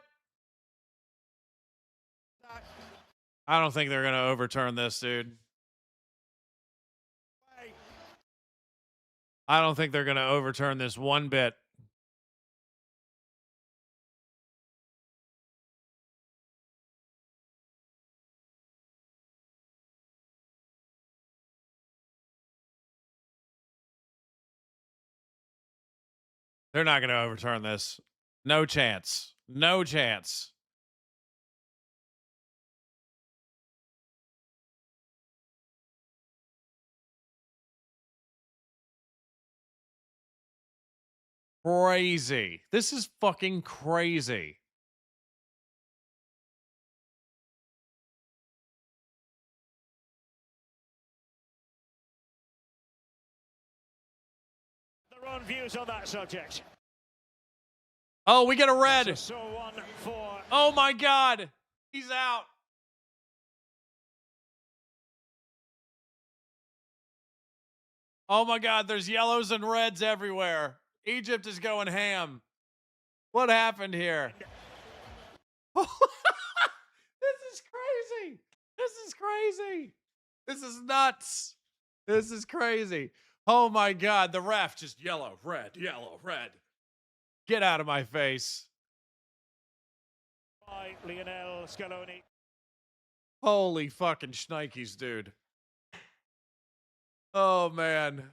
S1: I don't think they're going to overturn this, dude. I don't think they're going to overturn this one bit. They're not going to overturn this. No chance. No chance. Crazy. This is fucking crazy.
S6: Their own views on that subject.
S1: Oh, we get a red.
S6: So one for
S1: Oh my God. He's out. Oh my God. There's yellows and reds everywhere. Egypt is going ham. What happened here? This is crazy. This is crazy. This is nuts. This is crazy. Oh my God. The ref just yellow, red, yellow, red. Get out of my face.
S6: by Lionel Scaloni.
S1: Holy fucking shnikes, dude. Oh man.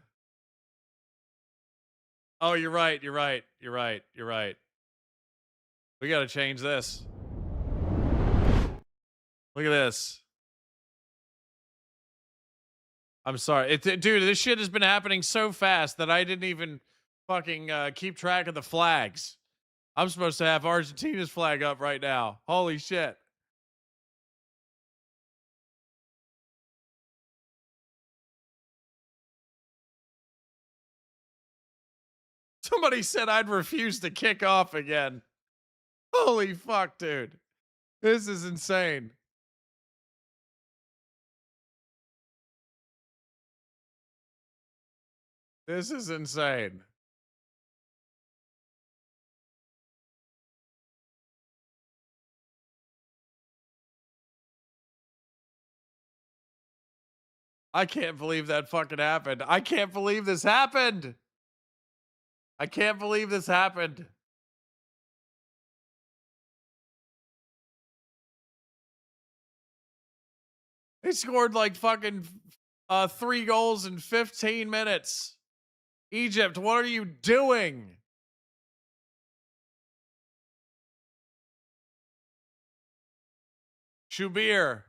S1: Oh, you're right. You're right. You're right. You're right. We got to change this. Look at this. I'm sorry. Dude, this shit has been happening so fast that I didn't even fucking keep track of the flags. I'm supposed to have Argentina's flag up right now. Holy shit. Somebody said I'd refuse to kick off again. Holy fuck, dude. This is insane. This is insane. I can't believe that fucking happened. I can't believe this happened. I can't believe this happened. They scored like fucking 3 goals in 15 minutes. Egypt, what are you doing? Shubir.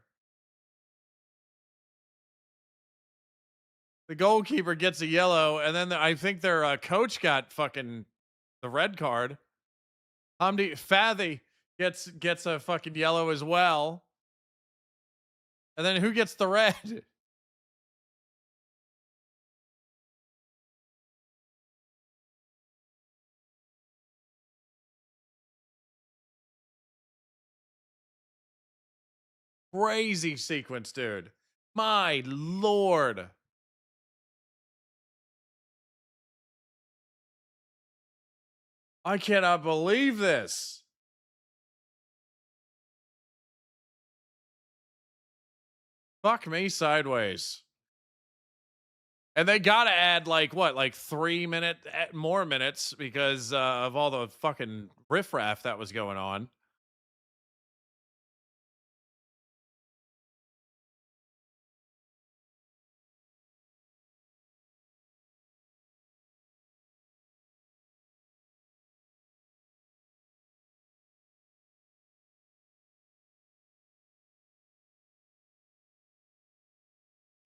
S1: The goalkeeper gets a yellow, and then I think their coach got fucking the red card. Hamdi Fathi gets a fucking yellow as well. And then who gets the red? Crazy sequence, dude. My lord. I cannot believe this. Fuck me sideways. And they got to add like 3 more minutes because of all the fucking riffraff that was going on.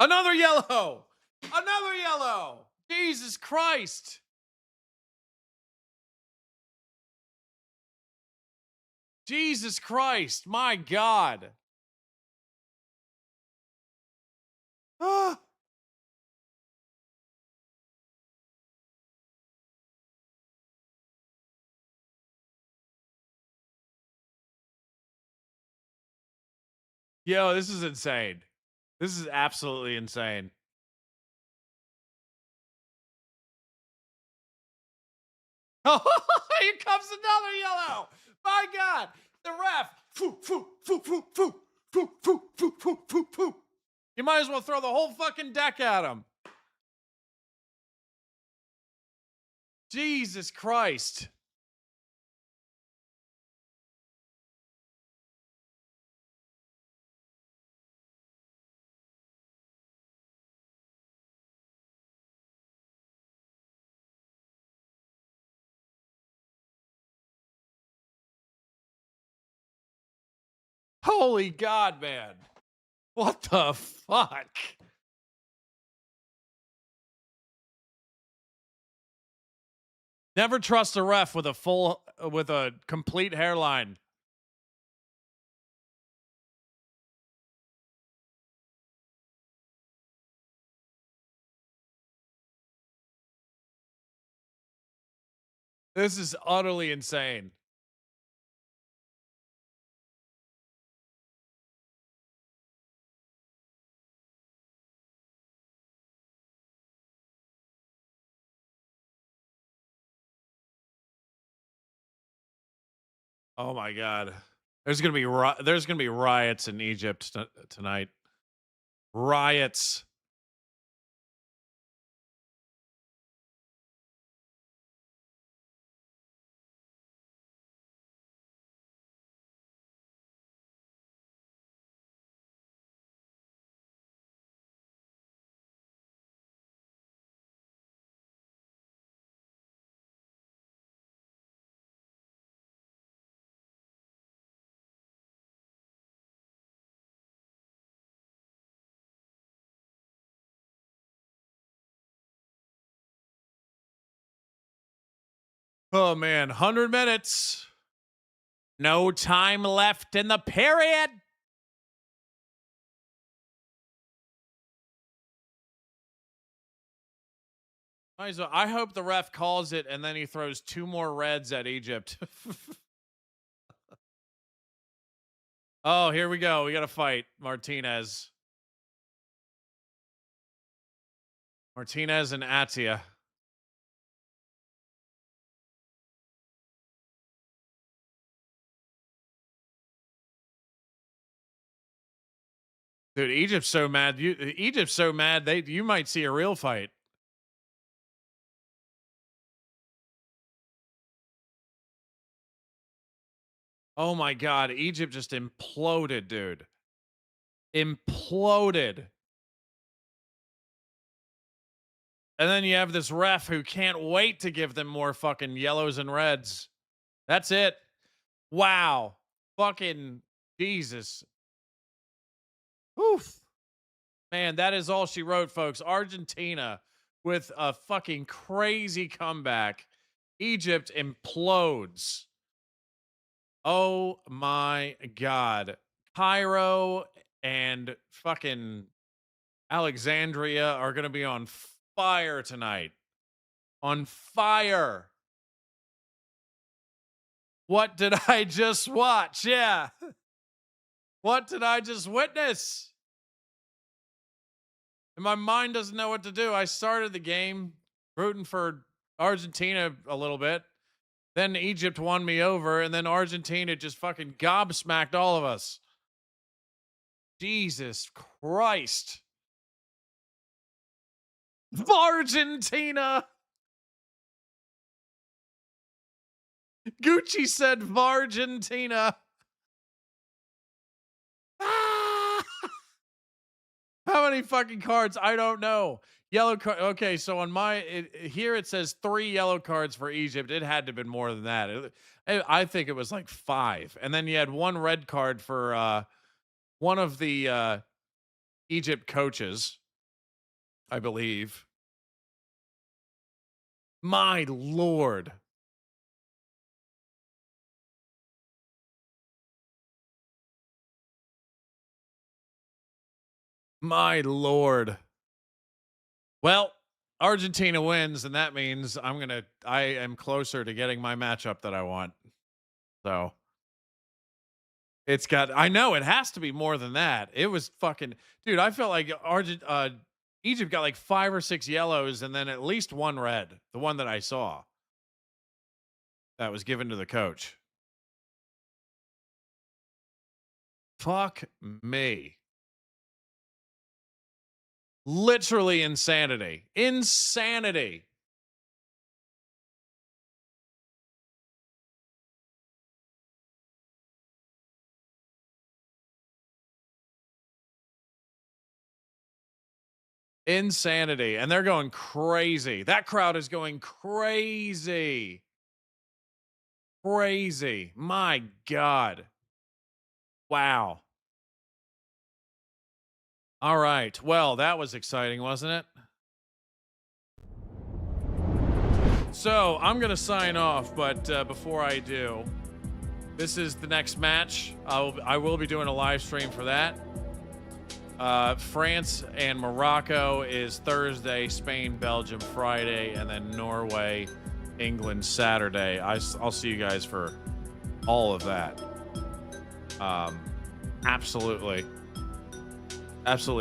S1: Another yellow. Another yellow. Jesus Christ. Jesus Christ. My God. Ah. Yo, this is insane. This is absolutely insane. Oh, here comes another yellow. My God. The ref. Foo, foo, foo, foo, foo, foo, foo, foo, foo, foo, foo. You might as well throw the whole fucking deck at him. Jesus Christ. Holy God, man. What the fuck? Never trust a ref with a complete hairline. This is utterly insane. Oh my God. There's gonna be riots in Egypt tonight. Riots. Oh man, 100 minutes. No time left in the period. Might as well. I hope the ref calls it and then he throws 2 more reds at Egypt. Oh, here we go. We got to fight Martinez. Martinez and Atia. Dude, Egypt's so mad. Egypt's so mad you might see a real fight. Oh my God, Egypt just imploded, dude. Imploded. And then you have this ref who can't wait to give them more fucking yellows and reds. That's it. Wow. Fucking Jesus. Oof. Man, that is all she wrote, folks. Argentina with a fucking crazy comeback. Egypt implodes. Oh my God. Cairo and fucking Alexandria are going to be on fire tonight. On fire. What did I just watch? Yeah. What did I just witness? And my mind doesn't know what to do. I started the game rooting for Argentina a little bit. Then Egypt won me over, and then Argentina just fucking gobsmacked all of us. Jesus Christ. Argentina. Gucci said Vargentina. Ah! How many fucking cards? I don't know. Yellow card. Okay, so on here it says 3 yellow cards for Egypt. It had to have been more than that. I think it was like 5. And then you had 1 red card for one of the Egypt coaches, I believe. My Lord. My Lord. Well, Argentina wins, and that means I am closer to getting my matchup that I want. So I know it has to be more than that. It was fucking, dude, I felt like Egypt got like 5 or 6 yellows and then at least 1 red. The one that I saw that was given to the coach. Fuck me. Literally insanity. Insanity. Insanity. And they're going crazy. That crowd is going crazy. Crazy. My God. Wow. All right. Well, that was exciting, wasn't it? So I'm going to sign off, but before I do, this is the next match. I will be doing a live stream for that. France and Morocco is Thursday, Spain, Belgium Friday, and then Norway, England Saturday. I'll see you guys for all of that. Absolutely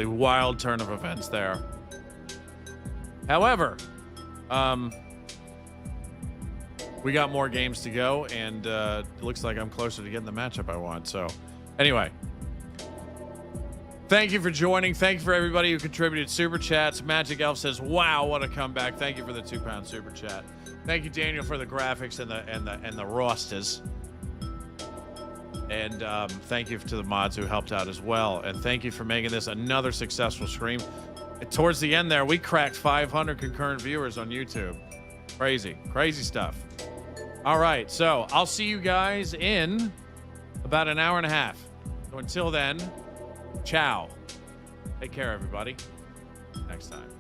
S1: wild turn of events there. However, we got more games to go, and it looks like I'm closer to getting the matchup I want. So anyway, thank you for joining. Thank you for everybody who contributed super chats. Magic Elf says, wow, what a comeback. Thank you for the £2 super chat. Thank you, Daniel, for the graphics and the rosters. And thank you to the mods who helped out as well. And thank you for making this another successful stream. Towards the end there, we cracked 500 concurrent viewers on YouTube. Crazy stuff. All right, so I'll see you guys in about an hour and a half. So until then, ciao. Take care, everybody. Next time.